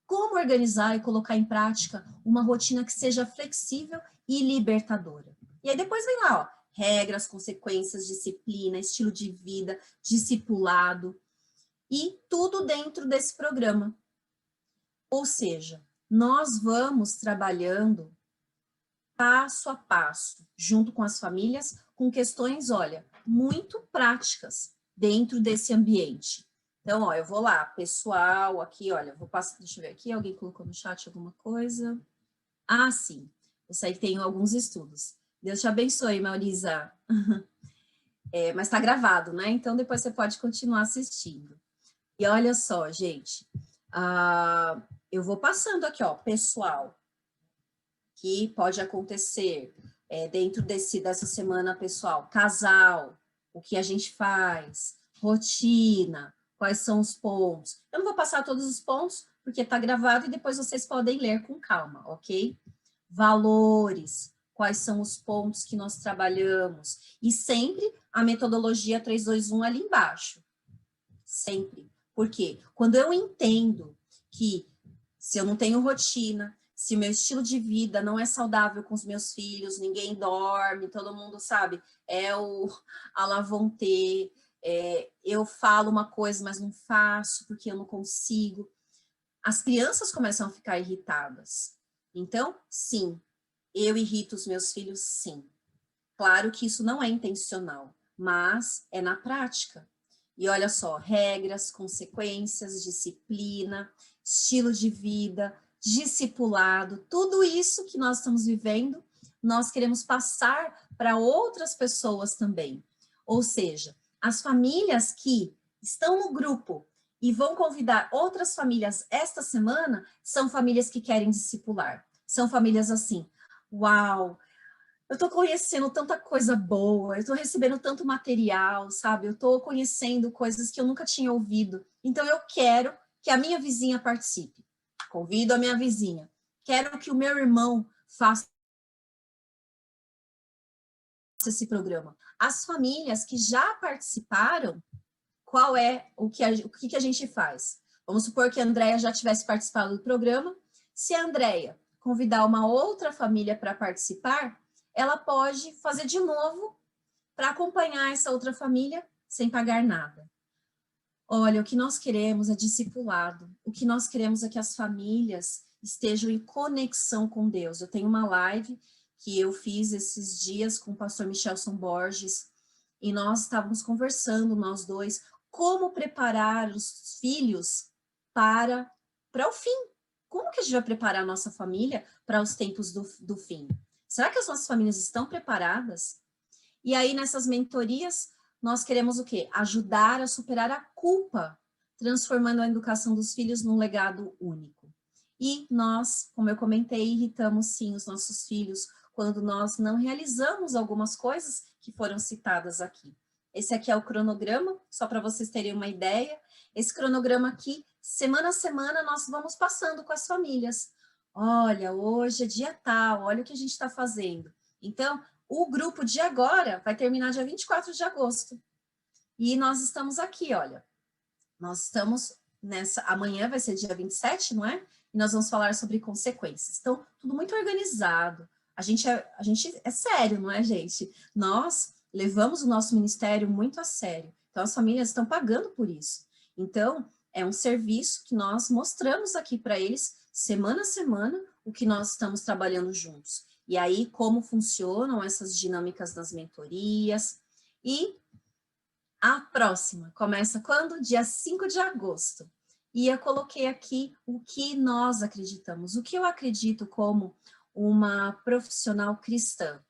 Como organizar e colocar em prática uma rotina que seja flexível e libertadora? E aí depois vem lá, ó, regras, consequências, disciplina, estilo de vida, discipulado, e tudo dentro desse programa. Ou seja, nós vamos trabalhando passo a passo, junto com as famílias, com questões, olha, muito práticas dentro desse ambiente. Então, ó, eu vou lá, pessoal, aqui, olha, vou passar, deixa eu ver aqui, alguém colocou no chat alguma coisa? Sim, eu sei que tem alguns estudos. Deus te abençoe, Maurisa. Mas está gravado, né? Então, depois você pode continuar assistindo. E olha só, gente, eu vou passando aqui, ó, pessoal, que pode acontecer dentro dessa semana, pessoal, casal, o que a gente faz, rotina, quais são os pontos. Eu não vou passar todos os pontos, porque está gravado e depois vocês podem ler com calma, ok? Valores, quais são os pontos que nós trabalhamos. E sempre a metodologia 321 ali embaixo. Sempre. Por quê? Quando eu entendo que se eu não tenho rotina, se o meu estilo de vida não é saudável com os meus filhos, ninguém dorme, todo mundo sabe, a la vontade, eu falo uma coisa, mas não faço porque eu não consigo. As crianças começam a ficar irritadas. Então, sim, eu irrito os meus filhos, sim. Claro que isso não é intencional, mas é na prática. E olha só, regras, consequências, disciplina, estilo de vida, discipulado, tudo isso que nós estamos vivendo, nós queremos passar para outras pessoas também. Ou seja, as famílias que estão no grupo e vão convidar outras famílias esta semana, são famílias que querem discipular. São famílias assim, uau, eu estou conhecendo tanta coisa boa, eu estou recebendo tanto material, sabe? Eu estou conhecendo coisas que eu nunca tinha ouvido. Então, eu quero que a minha vizinha participe. Convido a minha vizinha. Quero que o meu irmão faça esse programa. As famílias que já participaram, o que a gente faz? Vamos supor que a Andréia já tivesse participado do programa. Se a Andréia convidar uma outra família para participar, ela pode fazer de novo para acompanhar essa outra família sem pagar nada. Olha, o que nós queremos é discipulado. O que nós queremos é que as famílias estejam em conexão com Deus. Eu tenho uma live que eu fiz esses dias com o pastor Michelson Borges, e nós estávamos conversando, nós dois, como preparar os filhos para o fim. Como que a gente vai preparar a nossa família para os tempos do fim? Será que as nossas famílias estão preparadas? E aí, nessas mentorias, nós queremos o quê? Ajudar a superar a culpa, transformando a educação dos filhos num legado único. E nós, como eu comentei, irritamos sim os nossos filhos quando nós não realizamos algumas coisas que foram citadas aqui. Esse aqui é o cronograma, só para vocês terem uma ideia. Esse cronograma aqui, semana a semana, nós vamos passando com as famílias. Olha, hoje é dia tal, olha o que a gente está fazendo. Então, o grupo de agora vai terminar dia 24 de agosto. E nós estamos aqui, olha. Nós estamos amanhã vai ser dia 27, não é? E nós vamos falar sobre consequências. Então, tudo muito organizado. A gente é sério, não é, gente? Nós levamos o nosso ministério muito a sério. Então, as famílias estão pagando por isso. Então, é um serviço que nós mostramos aqui para eles, semana a semana, o que nós estamos trabalhando juntos. E aí, como funcionam essas dinâmicas das mentorias. E a próxima começa quando? Dia 5 de agosto. E eu coloquei aqui o que nós acreditamos, o que eu acredito como uma profissional cristã.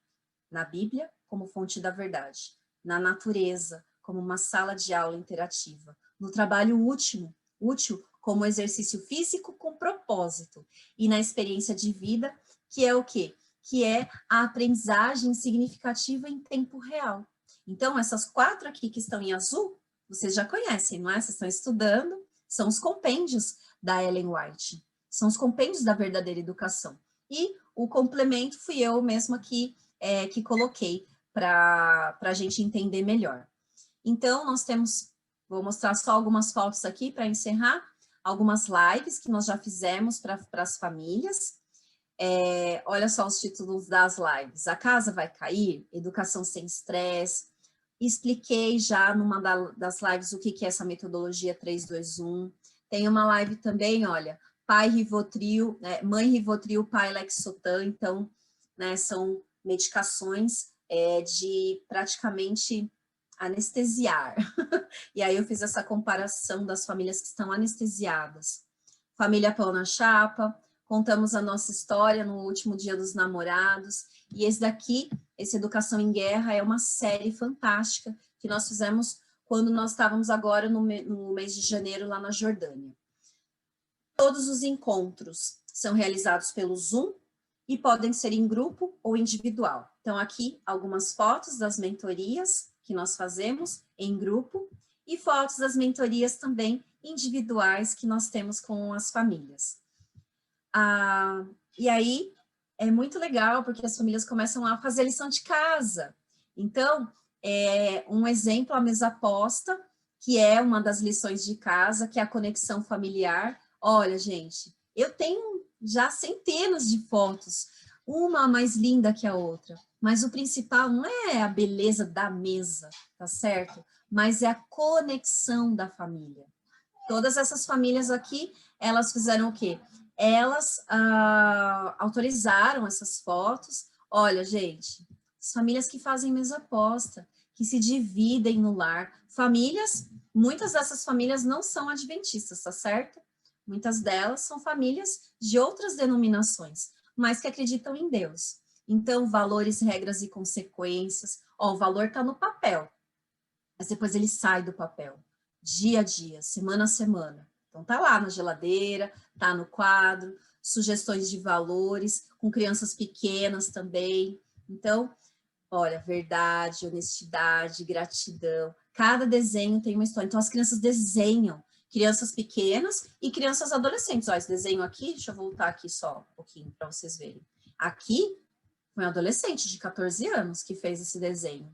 Na Bíblia, como fonte da verdade. Na natureza, como uma sala de aula interativa. No trabalho útil como exercício físico com propósito. E na experiência de vida, que é o quê? Que é a aprendizagem significativa em tempo real. Então, essas 4 aqui que estão em azul, vocês já conhecem, não é? Vocês estão estudando, são os compêndios da Ellen White. São os compêndios da verdadeira educação. E o complemento fui eu mesma que coloquei para a gente entender melhor. Então, nós temos, vou mostrar só algumas fotos aqui para encerrar, algumas lives que nós já fizemos para as famílias. Olha só os títulos das lives. A casa vai cair? Educação sem estresse. Expliquei já numa das lives o que é essa metodologia 3-2-1. Tem uma live também, olha, pai Rivotril, mãe Rivotril, pai Lexotan. Então, né, são medicações de praticamente anestesiar. E aí eu fiz essa comparação das famílias que estão anestesiadas. Família Pão na Chapa, contamos a nossa história no último Dia dos Namorados, e esse daqui, esse Educação em Guerra, é uma série fantástica que nós fizemos quando nós estávamos agora no mês de janeiro lá na Jordânia. Todos os encontros são realizados pelo Zoom e podem ser em grupo ou individual. Então, aqui, algumas fotos das mentorias que nós fazemos em grupo e fotos das mentorias também individuais que nós temos com as famílias. E aí, é muito legal, porque as famílias começam a fazer lição de casa. Então, um exemplo, a mesa posta, que é uma das lições de casa, que é a conexão familiar. Olha, gente, eu tenho já centenas de fotos, uma mais linda que a outra, mas o principal não é a beleza da mesa, tá certo? Mas é a conexão da família. Todas essas famílias aqui, elas fizeram o quê? Elas autorizaram essas fotos. Olha, gente, as famílias que fazem mesa posta, que se dividem no lar. Famílias, muitas dessas famílias não são adventistas, tá certo? Muitas delas são famílias de outras denominações, mas que acreditam em Deus. Então, valores, regras e consequências. Ó, o valor está no papel, mas depois ele sai do papel. Dia a dia, semana a semana. Então, tá lá na geladeira, tá no quadro, sugestões de valores, com crianças pequenas também. Então, olha, verdade, honestidade, gratidão. Cada desenho tem uma história. Então, as crianças desenham. Crianças pequenas e crianças adolescentes. Ó, esse desenho aqui, deixa eu voltar aqui só um pouquinho para vocês verem. Aqui, foi um adolescente de 14 anos que fez esse desenho.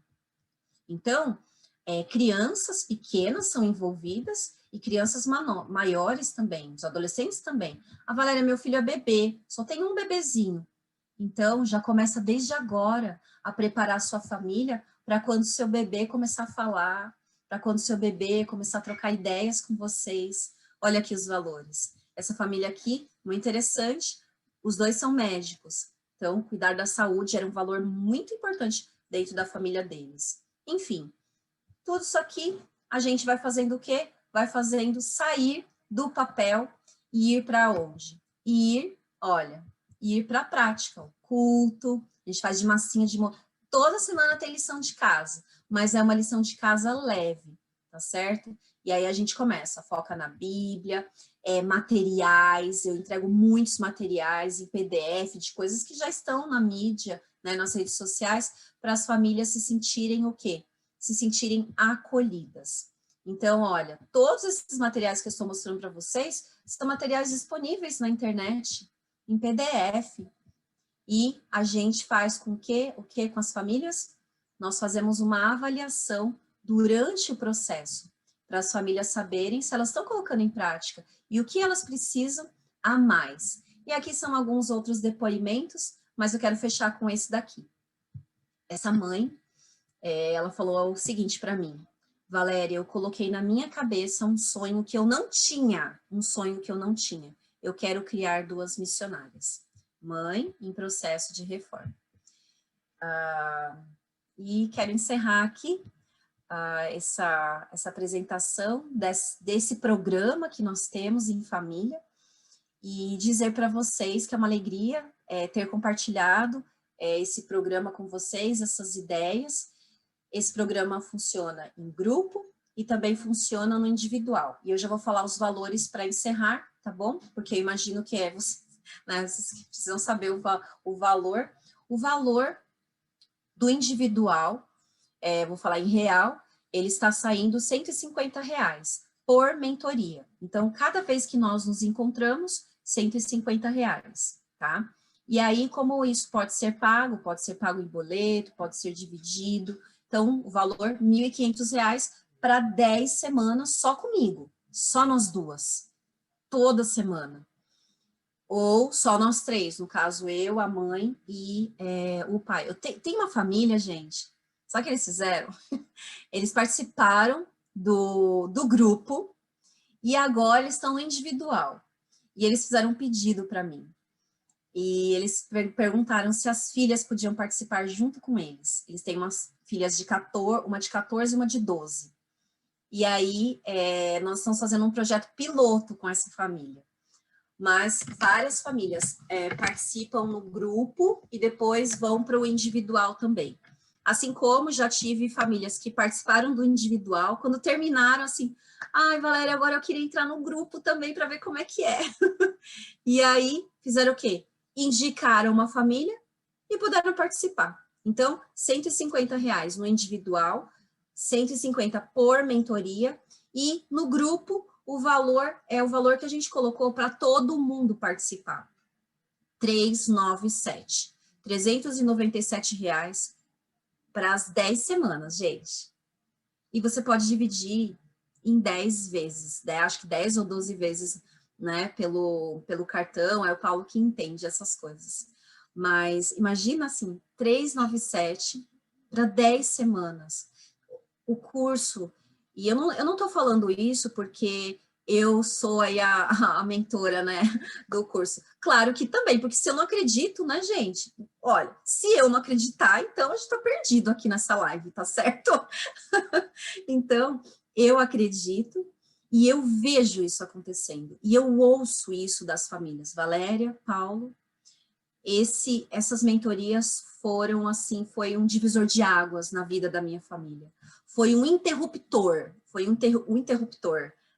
Então, crianças pequenas são envolvidas e crianças maiores também, os adolescentes também. A Valéria, meu filho é bebê, só tem um bebezinho. Então, já começa desde agora a preparar a sua família para quando seu bebê começar a falar, para quando seu bebê começar a trocar ideias com vocês. Olha aqui os valores. Essa família aqui, muito interessante, os dois são médicos. Então, cuidar da saúde era um valor muito importante dentro da família deles. Enfim, tudo isso aqui a gente vai fazendo o quê? Vai fazendo sair do papel e ir para onde? Ir para a prática, o culto, a gente faz de massinha de... Toda semana tem lição de casa, mas é uma lição de casa leve, tá certo? E aí a gente começa, foca na Bíblia, materiais, eu entrego muitos materiais em PDF, de coisas que já estão na mídia, né, nas redes sociais, para as famílias se sentirem o quê? Se sentirem acolhidas. Então, olha, todos esses materiais que eu estou mostrando para vocês, são materiais disponíveis na internet, em PDF. E a gente faz com que, o que com as famílias? Nós fazemos uma avaliação durante o processo, para as famílias saberem se elas estão colocando em prática e o que elas precisam a mais. E aqui são alguns outros depoimentos, mas eu quero fechar com esse daqui. Essa mãe, ela falou o seguinte para mim: Valéria, eu coloquei na minha cabeça um sonho que eu não tinha, Eu quero criar 2 missionárias. Mãe em processo de reforma. E quero encerrar aqui essa apresentação desse programa que nós temos em família e dizer para vocês que é uma alegria ter compartilhado esse programa com vocês, essas ideias. Esse programa funciona em grupo e também funciona no individual. E eu já vou falar os valores para encerrar, tá bom? Porque eu imagino que vocês precisam saber o valor. O valor do individual, vou falar em real, ele está saindo R$150 por mentoria. Então, cada vez que nós nos encontramos, R$150, tá? E aí, como isso pode ser pago em boleto, pode ser dividido. Então, o valor R$1.500 para 10 semanas só comigo, só nós duas, toda semana. Ou só nós três, no caso eu, a mãe e o pai. Tem uma família, gente, sabe o que eles fizeram? Eles participaram do grupo e agora eles estão no individual. E eles fizeram um pedido para mim. E eles perguntaram se as filhas podiam participar junto com eles. Eles têm umas filhas uma de 14 e uma de 12. E aí, nós estamos fazendo um projeto piloto com essa família. Mas várias famílias participam no grupo e depois vão para o individual também. Assim como já tive famílias que participaram do individual, quando terminaram assim, ai, Valéria, agora eu queria entrar no grupo também para ver como é que é. E aí, fizeram o quê? Indicaram uma família e puderam participar. Então, R$150 no individual, 150 por mentoria, e no grupo, o valor é o valor que a gente colocou para todo mundo participar. R$397 para as 10 semanas, gente. E você pode dividir em 10 vezes, né? Acho que 10 ou 12 vezes, né, pelo cartão, é o Paulo que entende essas coisas. Mas imagina assim, 397 para 10 semanas. O curso, e eu não estou falando isso porque eu sou aí a mentora, né, do curso. Claro que também, porque se eu não acredito, né, gente? Olha, se eu não acreditar, então a gente está perdido aqui nessa live, tá certo? Então, eu acredito e eu vejo isso acontecendo. E eu ouço isso das famílias. Valéria, Paulo, essas mentorias foram assim, foi um divisor de águas na vida da minha família. Foi um interruptor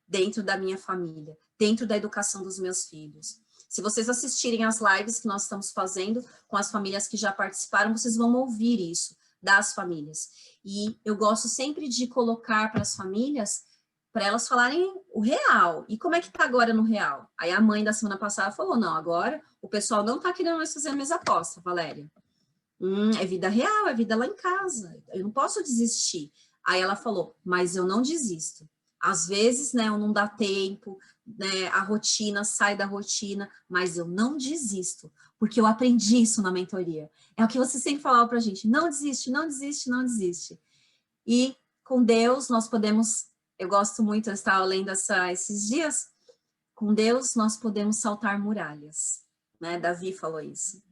dentro da minha família, dentro da educação dos meus filhos. Se vocês assistirem às lives que nós estamos fazendo com as famílias que já participaram, vocês vão ouvir isso das famílias. E eu gosto sempre de colocar para as famílias, para elas falarem o real. E como é que está agora no real? Aí a mãe da semana passada falou, não, agora o pessoal não está querendo mais fazer a mesma aposta, Valéria. É vida real, é vida lá em casa. Eu não posso desistir. Aí ela falou, mas eu não desisto. Às vezes, né, não dá tempo, né, a rotina sai da rotina, mas eu não desisto, porque eu aprendi isso na mentoria. É o que você sempre falava pra gente, não desiste, não desiste, não desiste. E com Deus nós podemos, eu gosto muito, eu estava lendo esses dias, com Deus nós podemos saltar muralhas, né, Davi falou isso.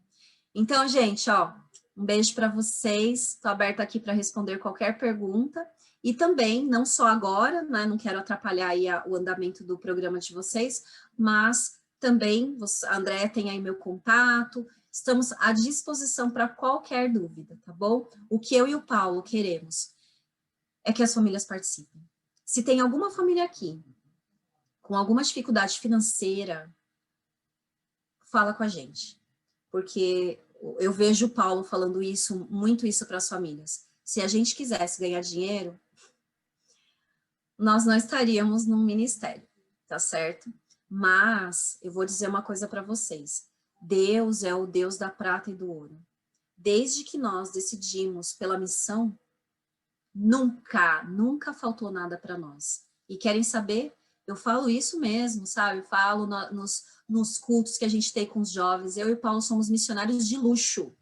Então, gente, ó, um beijo para vocês, estou aberta aqui para responder qualquer pergunta. E também, não só agora, né, não quero atrapalhar aí o andamento do programa de vocês, mas também, a Andréia tem aí meu contato, estamos à disposição para qualquer dúvida, tá bom? O que eu e o Paulo queremos é que as famílias participem. Se tem alguma família aqui com alguma dificuldade financeira, fala com a gente, porque eu vejo o Paulo falando isso, muito isso para as famílias. Se a gente quisesse ganhar dinheiro, nós não estaríamos num ministério, tá certo? Mas eu vou dizer uma coisa para vocês. Deus é o Deus da prata e do ouro. Desde que nós decidimos pela missão, nunca faltou nada para nós. E querem saber? Eu falo isso mesmo, sabe? Eu falo nos cultos que a gente tem com os jovens. Eu e o Paulo somos missionários de luxo.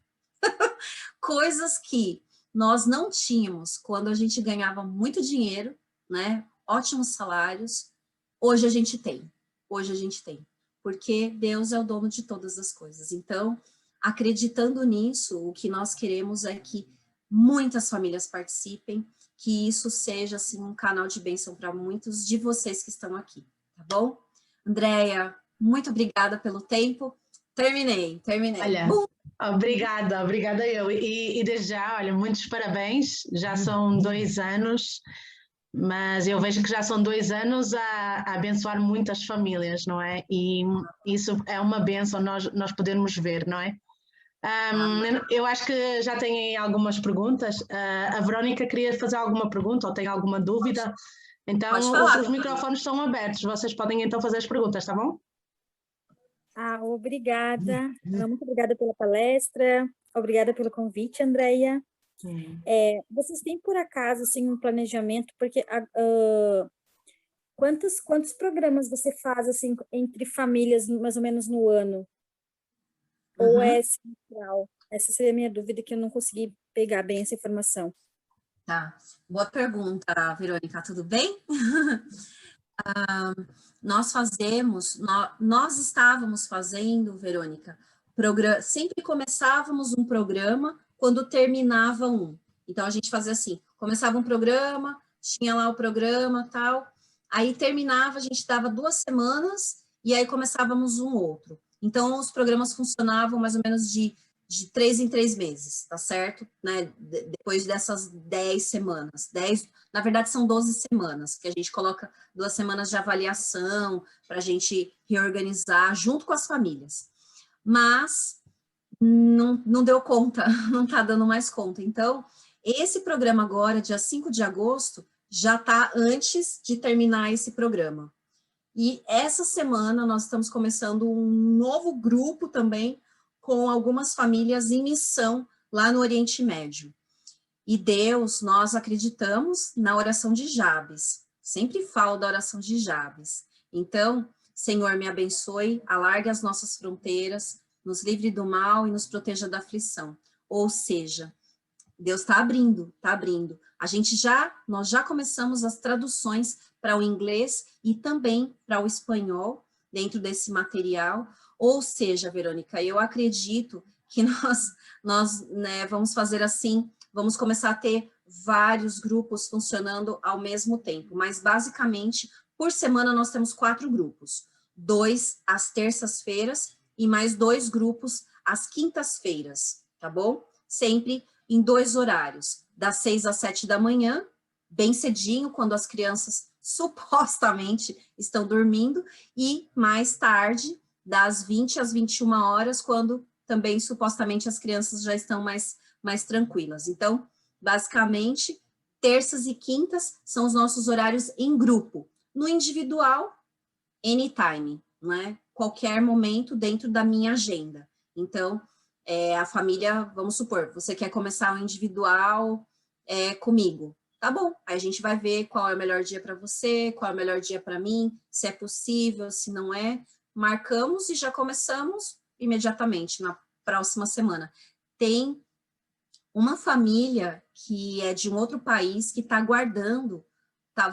Coisas que nós não tínhamos quando a gente ganhava muito dinheiro, né? Ótimos salários. Hoje a gente tem. porque Deus é o dono de todas as coisas. Então, acreditando nisso, o que nós queremos é que muitas famílias participem, que isso seja, assim, um canal de bênção para muitos de vocês que estão aqui, tá bom? Andréia, muito obrigada pelo tempo. Terminei. Olha, obrigada eu. E desde já, olha, muitos parabéns, já são 2 anos, mas eu vejo que já são 2 anos a abençoar muitas famílias, não é? E isso é uma bênção nós podermos ver, não é? Eu acho que já têm algumas perguntas. A Verónica queria fazer alguma pergunta ou tem alguma dúvida? Então, Pode falar. os microfones estão abertos, vocês podem então fazer as perguntas, tá bom? Obrigada. Muito obrigada pela palestra. Obrigada pelo convite, Andréia. Vocês têm, por acaso, assim, um planejamento? Porque quantos programas você faz, assim, entre famílias, mais ou menos, no ano? Ou é central? Essa seria a minha dúvida, que eu não consegui pegar bem essa informação. Tá. Boa pergunta, Verônica. Tudo bem? Nós estávamos fazendo, Verônica, sempre começávamos um programa quando terminava um. Então, a gente fazia assim, começava um programa, tinha lá o programa, tal, aí terminava, a gente dava 2 semanas, e aí começávamos um outro. Então, os programas funcionavam mais ou menos de 3 em 3 meses, tá certo? Né? Depois dessas 10 semanas. Na verdade, são 12 semanas, que a gente coloca 2 semanas de avaliação para a gente reorganizar junto com as famílias. Mas não deu conta, não está dando mais conta. Então, esse programa agora, dia 5 de agosto, já está antes de terminar esse programa. E essa semana nós estamos começando um novo grupo também, com algumas famílias em missão lá no Oriente Médio. E Deus, nós acreditamos na oração de Jabes. Sempre falo da oração de Jabes. Então, Senhor, me abençoe, alargue as nossas fronteiras, nos livre do mal e nos proteja da aflição. Ou seja, Deus está abrindo, está abrindo. Nós já começamos as traduções para o inglês e também para o espanhol, dentro desse material. Ou seja, Verônica, eu acredito que nós né, vamos fazer assim, vamos começar a ter vários grupos funcionando ao mesmo tempo, mas basicamente, por semana nós temos 4 grupos, 2 às terças-feiras e mais 2 grupos às quintas-feiras, tá bom? Sempre em 2 horários, das 6 às 7 da manhã, bem cedinho, quando as crianças supostamente estão dormindo, e mais tarde, das 20 às 21 horas, quando também supostamente as crianças já estão mais tranquilas. Então, basicamente, terças e quintas são os nossos horários em grupo. No individual, anytime, né? Qualquer momento dentro da minha agenda. Então, a família, vamos supor, você quer começar o individual comigo. Tá bom, aí a gente vai ver qual é o melhor dia para você, qual é o melhor dia para mim, se é possível, se não é. Marcamos e já começamos imediatamente na próxima semana. Tem uma família que é de um outro país que está aguardando,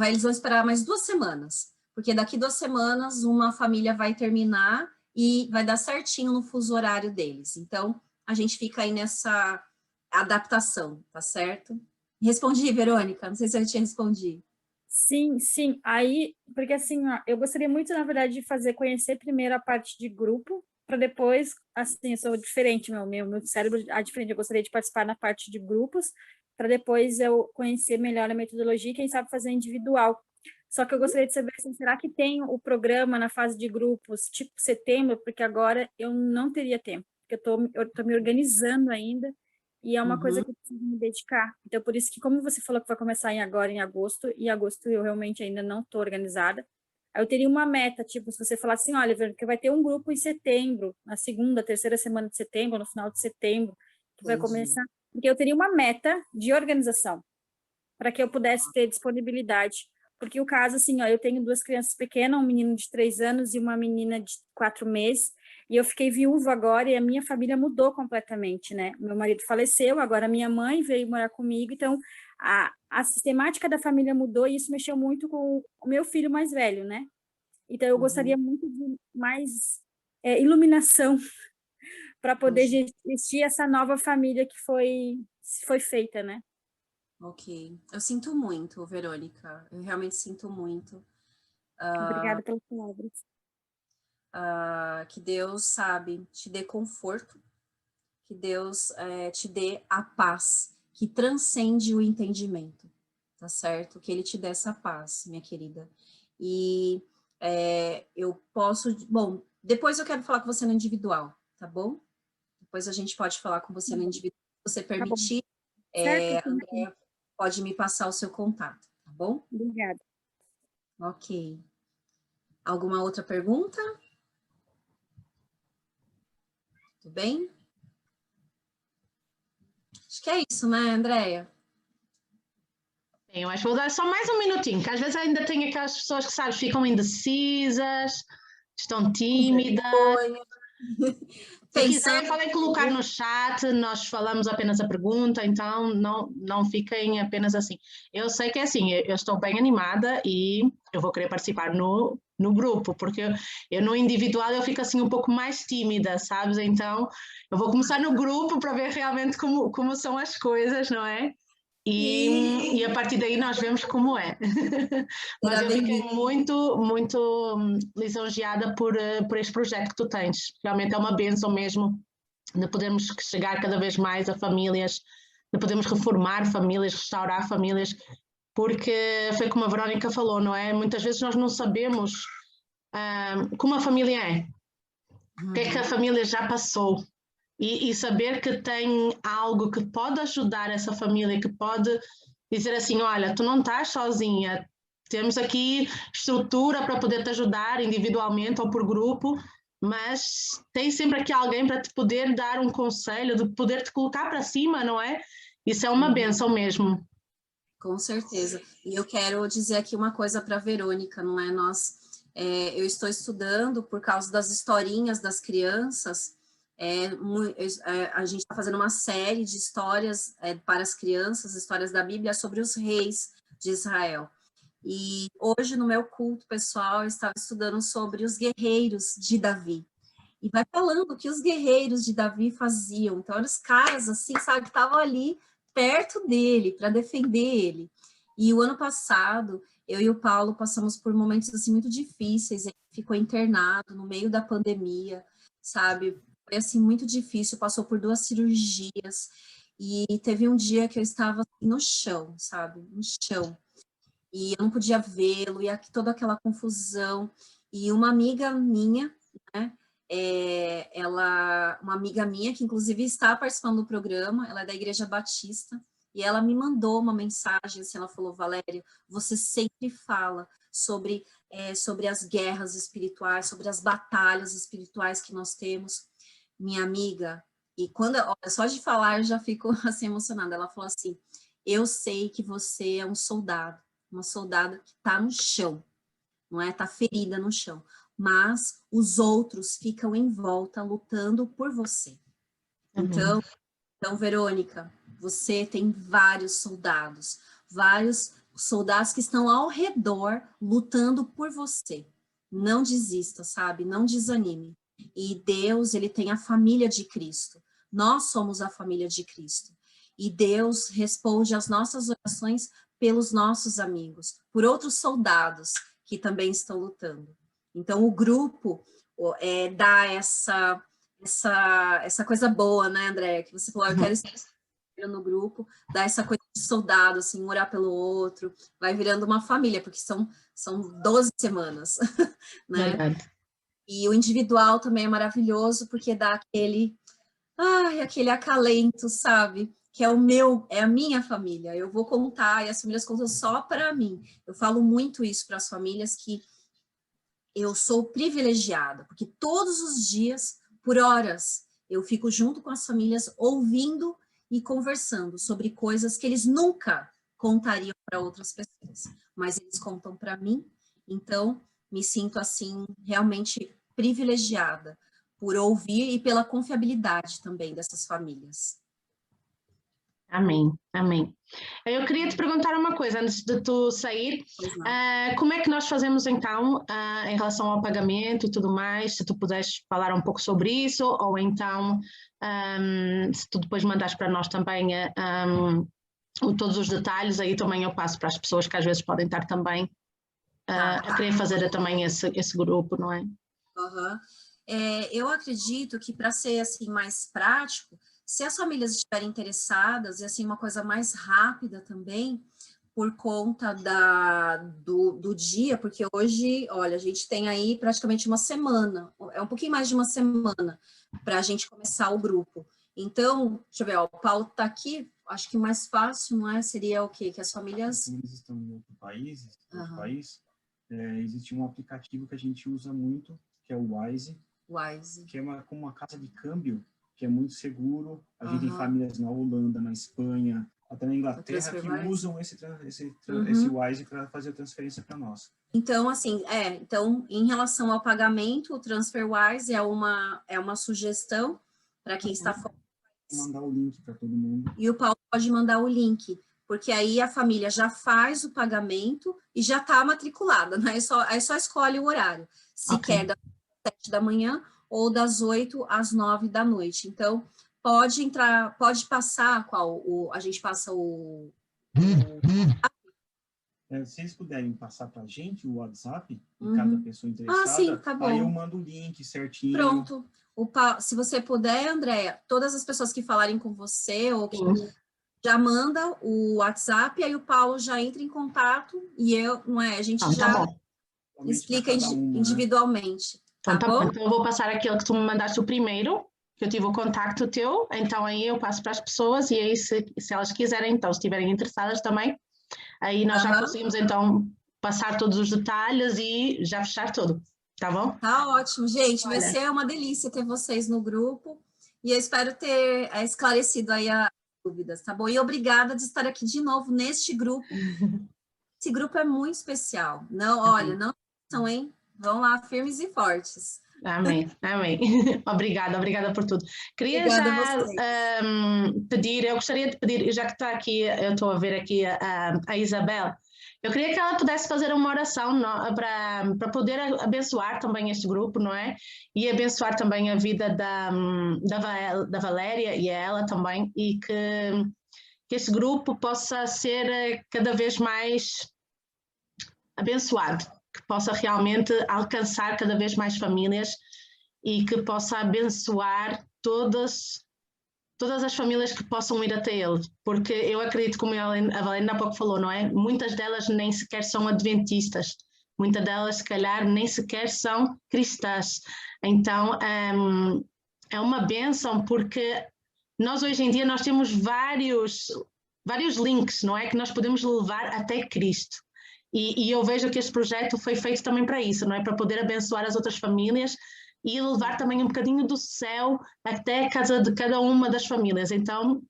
eles vão esperar mais 2 semanas, porque daqui 2 semanas uma família vai terminar e vai dar certinho no fuso horário deles. Então, a gente fica aí nessa adaptação, tá certo? Respondi, Verônica? Não sei se eu tinha respondido. Sim. Aí, porque assim, eu gostaria muito, na verdade, de conhecer primeiro a parte de grupo, para depois, assim, eu sou diferente, meu cérebro é diferente, eu gostaria de participar na parte de grupos, para depois eu conhecer melhor a metodologia e, quem sabe, fazer individual. Só que eu gostaria de saber, assim, será que tem o programa na fase de grupos, tipo setembro? Porque agora eu não teria tempo, porque eu tô me organizando ainda, e é uma coisa que eu preciso me dedicar. Então, por isso que, como você falou que vai começar agora em agosto, e agosto eu realmente ainda não estou organizada, aí eu teria uma meta, tipo, se você falar assim, olha, Verônica, vai ter um grupo em setembro, na segunda, terceira semana de setembro, no final de setembro, que vai começar, porque eu teria uma meta de organização, para que eu pudesse ter disponibilidade. Porque o caso, assim, eu tenho 2 crianças pequenas, um menino de 3 anos e uma menina de 4 meses, e eu fiquei viúva agora, e a minha família mudou completamente, né? Meu marido faleceu, agora minha mãe veio morar comigo, então a sistemática da família mudou, e isso mexeu muito com o meu filho mais velho, né? Então, eu gostaria muito de mais iluminação para poder gestir essa nova família que foi feita, né? Ok. Eu sinto muito, Verônica. Eu realmente sinto muito. Obrigada pelas palavras. Que Deus, sabe, te dê conforto, que Deus te dê a paz, que transcende o entendimento, tá certo? Que Ele te dê essa paz, minha querida. E eu posso... Bom, depois eu quero falar com você no individual, tá bom? Depois a gente pode falar com você no individual, se você permitir. Certo? Andréa pode me passar o seu contato, tá bom? Obrigada. Ok. Alguma outra pergunta? Tudo bem? Acho que é isso, né, Andréia? Eu acho que vou dar só mais um minutinho, que às vezes ainda tem aquelas pessoas que, sabes, ficam indecisas, estão tímidas. Se quiserem, podem colocar no chat, nós falamos apenas a pergunta, então não fiquem apenas assim. Eu sei que é assim, eu estou bem animada e eu vou querer participar no grupo, porque eu no individual eu fico assim um pouco mais tímida, sabes? Então eu vou começar no grupo para ver realmente como são as coisas, não é? E a partir daí nós vemos como é. Mas eu fiquei muito, muito lisonjeada por este projeto que tu tens. Realmente é uma bênção mesmo de podermos chegar cada vez mais a famílias, de podermos reformar famílias, restaurar famílias, porque foi como a Verónica falou, não é? Muitas vezes nós não sabemos como a família é, o que é que a família já passou. E saber que tem algo que pode ajudar essa família, que pode dizer assim, olha, tu não estás sozinha, temos aqui estrutura para poder te ajudar individualmente ou por grupo, mas tem sempre aqui alguém para te poder dar um conselho, de poder te colocar para cima, não é? Isso é uma bênção mesmo. Com certeza. E eu quero dizer aqui uma coisa para a Verônica, não é? Eu estou estudando por causa das historinhas das crianças. A gente está fazendo uma série de histórias para as crianças, histórias da Bíblia sobre os reis de Israel. E hoje no meu culto pessoal eu estava estudando sobre os guerreiros de Davi. E vai falando o que os guerreiros de Davi faziam. Então eram os caras assim, sabe, que estavam ali perto dele para defender ele. E o ano passado eu e o Paulo passamos por momentos assim muito difíceis. Ele ficou internado no meio da pandemia, sabe? Foi assim muito difícil, passou por 2 cirurgias e teve um dia que eu estava assim, no chão, sabe? No chão. E eu não podia vê-lo, e aqui toda aquela confusão. E uma amiga minha, né? Uma amiga minha que inclusive está participando do programa, ela é da Igreja Batista, e ela me mandou uma mensagem, assim, ela falou, Valéria, você sempre fala sobre as guerras espirituais, sobre as batalhas espirituais que nós temos, minha amiga, e olha, só de falar eu já fico assim emocionada, ela falou assim, eu sei que você é um soldado, uma soldada que está no chão, não é? Está ferida no chão, mas os outros ficam em volta lutando por você. Então, Verônica, você tem vários soldados que estão ao redor lutando por você. Não desista, sabe? Não desanime. E Deus, ele tem a família de Cristo. Nós somos a família de Cristo. E Deus responde às nossas orações pelos nossos amigos, por outros soldados que também estão lutando. Então, o grupo dá essa coisa boa, né, André? Que você falou, eu quero estar no grupo, dá essa coisa de soldado, assim, um orar pelo outro, vai virando uma família, porque são 12 semanas, né? Verdade. E o individual também é maravilhoso, porque dá aquele acalento, sabe? Que é a minha família, eu vou contar, e as famílias contam só para mim. Eu falo muito isso para as famílias, que eu sou privilegiada, porque todos os dias, por horas, eu fico junto com as famílias, ouvindo e conversando sobre coisas que eles nunca contariam para outras pessoas, mas eles contam para mim, então me sinto assim, realmente privilegiada por ouvir e pela confiabilidade também dessas famílias. Amém, amém. Eu queria te perguntar uma coisa antes de tu sair. Pois não. Como é que nós fazemos então em relação ao pagamento e tudo mais? Se tu puderes falar um pouco sobre isso, ou então se tu depois mandares para nós também todos os detalhes, aí também eu passo para as pessoas que às vezes podem estar também a querer fazer também esse grupo, não é? Uhum. Eu acredito que para ser assim mais prático, se as famílias estiverem interessadas, e assim uma coisa mais rápida também, por conta do dia, porque hoje, olha, a gente tem aí praticamente uma semana, é um pouquinho mais de uma semana para a gente começar o grupo. Então, deixa eu ver, ó, o Paulo está aqui, acho que o mais fácil, não é? Seria o quê? Que as famílias... Como eles estão em outro país, existe um aplicativo que a gente usa muito, que é o Wise, que é como uma casa de câmbio, que é muito seguro. A gente tem famílias na Holanda, na Espanha, até na Inglaterra, que usam esse Wise para fazer a transferência para nós. Então, assim, então, em relação ao pagamento, o TransferWise é uma sugestão para quem está fora. Mandar o link para todo mundo. E o Paulo pode mandar o link, porque aí a família já faz o pagamento e já está matriculada, né? Aí só escolhe o horário, se quer das 7 da manhã ou das 8 às 9 da noite. Então, pode entrar, pode passar a gente passa se eles puderem passar para a gente o WhatsApp de cada pessoa interessada, sim, tá bom. Aí eu mando o link certinho. Pronto. Se você puder, Andréia, todas as pessoas que falarem com você ou que já manda o WhatsApp, aí o Paulo já entra em contato e a gente já explica individualmente. Então, tá bom. Então eu vou passar aquele que tu me mandaste o primeiro, que eu tive o contacto teu, então aí eu passo para as pessoas e aí se elas quiserem, então se estiverem interessadas também, aí nós já conseguimos então passar todos os detalhes e já fechar tudo, tá bom? Tá ótimo, gente, vai ser uma delícia ter vocês no grupo e eu espero ter esclarecido aí as dúvidas, tá bom? E obrigada de estar aqui de novo neste grupo. Esse grupo é muito especial. Não, olha, não são, hein? Vão lá firmes e fortes. Amém, amém. Obrigada por tudo. Queria pedir, eu gostaria de pedir, já que está aqui, eu estou a ver aqui a Isabel, eu queria que ela pudesse fazer uma oração para poder abençoar também este grupo, não é? E abençoar também a vida da Valéria e ela também, e que este grupo possa ser cada vez mais abençoado, que possa realmente alcançar cada vez mais famílias e que possa abençoar todas as famílias que possam ir até ele, porque eu acredito, como a Valéria há pouco falou, não é? Muitas delas nem sequer são adventistas, muitas delas, se calhar, nem sequer são cristãs. Então, é uma bênção, porque nós hoje em dia nós temos vários links, não é? Que nós podemos levar até Cristo. E eu vejo que este projeto foi feito também para isso, não é? Para poder abençoar as outras famílias e levar também um bocadinho do céu até a casa de cada uma das famílias. Então,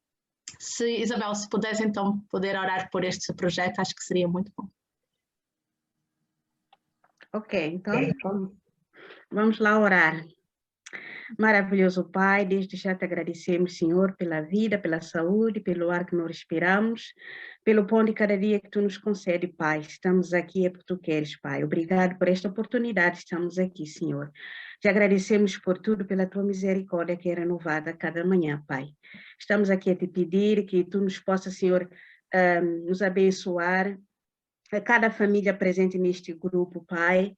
Isabel, se pudesse então poder orar por este projeto, acho que seria muito bom. Ok, então vamos lá orar. Maravilhoso Pai, desde já te agradecemos, Senhor, pela vida, pela saúde, pelo ar que nós respiramos, pelo pão de cada dia que Tu nos concede, Pai. Estamos aqui porque Tu queres, Pai. Obrigado por esta oportunidade, estamos aqui, Senhor. Te agradecemos por tudo, pela Tua misericórdia que é renovada a cada manhã, Pai. Estamos aqui a Te pedir que Tu nos possa, Senhor, nos abençoar, a cada família presente neste grupo, Pai.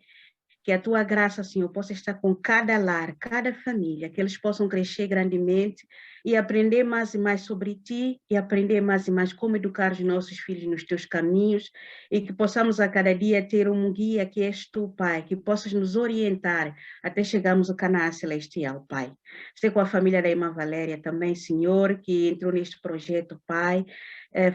Que a Tua graça, Senhor, possa estar com cada lar, cada família, que eles possam crescer grandemente e aprender mais e mais sobre Ti e aprender mais e mais como educar os nossos filhos nos Teus caminhos e que possamos a cada dia ter um guia que és Tu, Pai, que possas nos orientar até chegarmos ao Canaã Celestial, Pai. Sei com a família da irmã Valéria também, Senhor, que entrou neste projeto, Pai.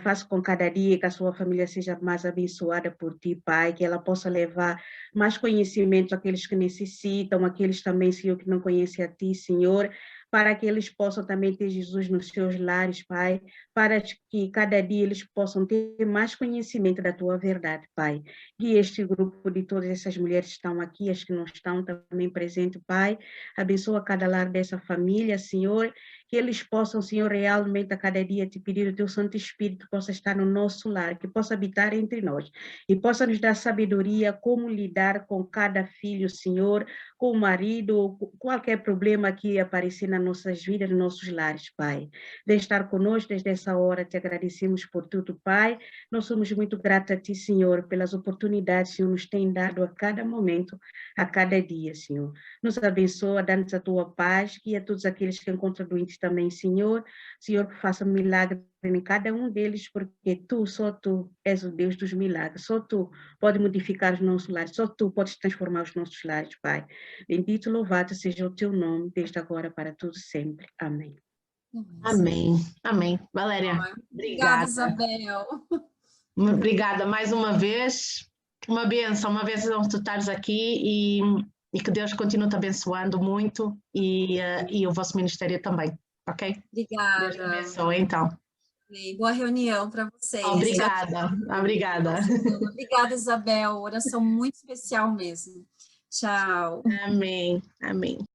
Faça com cada dia que a sua família seja mais abençoada por Ti, Pai, que ela possa levar mais conhecimento àqueles que necessitam, aqueles também, Senhor, que não conhecem a Ti, Senhor, para que eles possam também ter Jesus nos seus lares, Pai, para que cada dia eles possam ter mais conhecimento da Tua verdade, Pai. E este grupo de todas essas mulheres que estão aqui, as que não estão também presentes, Pai, abençoa cada lar dessa família, Senhor, que eles possam, Senhor, realmente a cada dia te pedir o teu Santo Espírito possa estar no nosso lar, que possa habitar entre nós e possa nos dar sabedoria como lidar com cada filho, Senhor, com o marido, qualquer problema que aparecer nas nossas vidas, nos nossos lares, Pai. De estar conosco desde essa hora, te agradecemos por tudo, Pai. Nós somos muito gratos a Ti, Senhor, pelas oportunidades que o Senhor nos tem dado a cada momento, a cada dia, Senhor. Nos abençoa, dá-nos a Tua paz, e a todos aqueles que encontram doentes também, Senhor. Senhor, que faça milagre em cada um deles, porque Tu, só Tu, és o Deus dos milagres. Só Tu pode modificar os nossos lares, só Tu podes transformar os nossos lares, Pai. Bendito e louvado seja o Teu nome, desde agora para todos sempre. Amém. Amém, amém. Valéria, Obrigada, obrigada. Isabel. Obrigada mais uma vez. Uma bênção, uma vez tu estares aqui e que Deus continue te abençoando muito e o vosso ministério também, ok? Obrigada. Deus te abençoe, então. Boa reunião para vocês. Obrigada, obrigada. Obrigada, Isabel. Oração muito especial mesmo. Tchau. Amém, amém.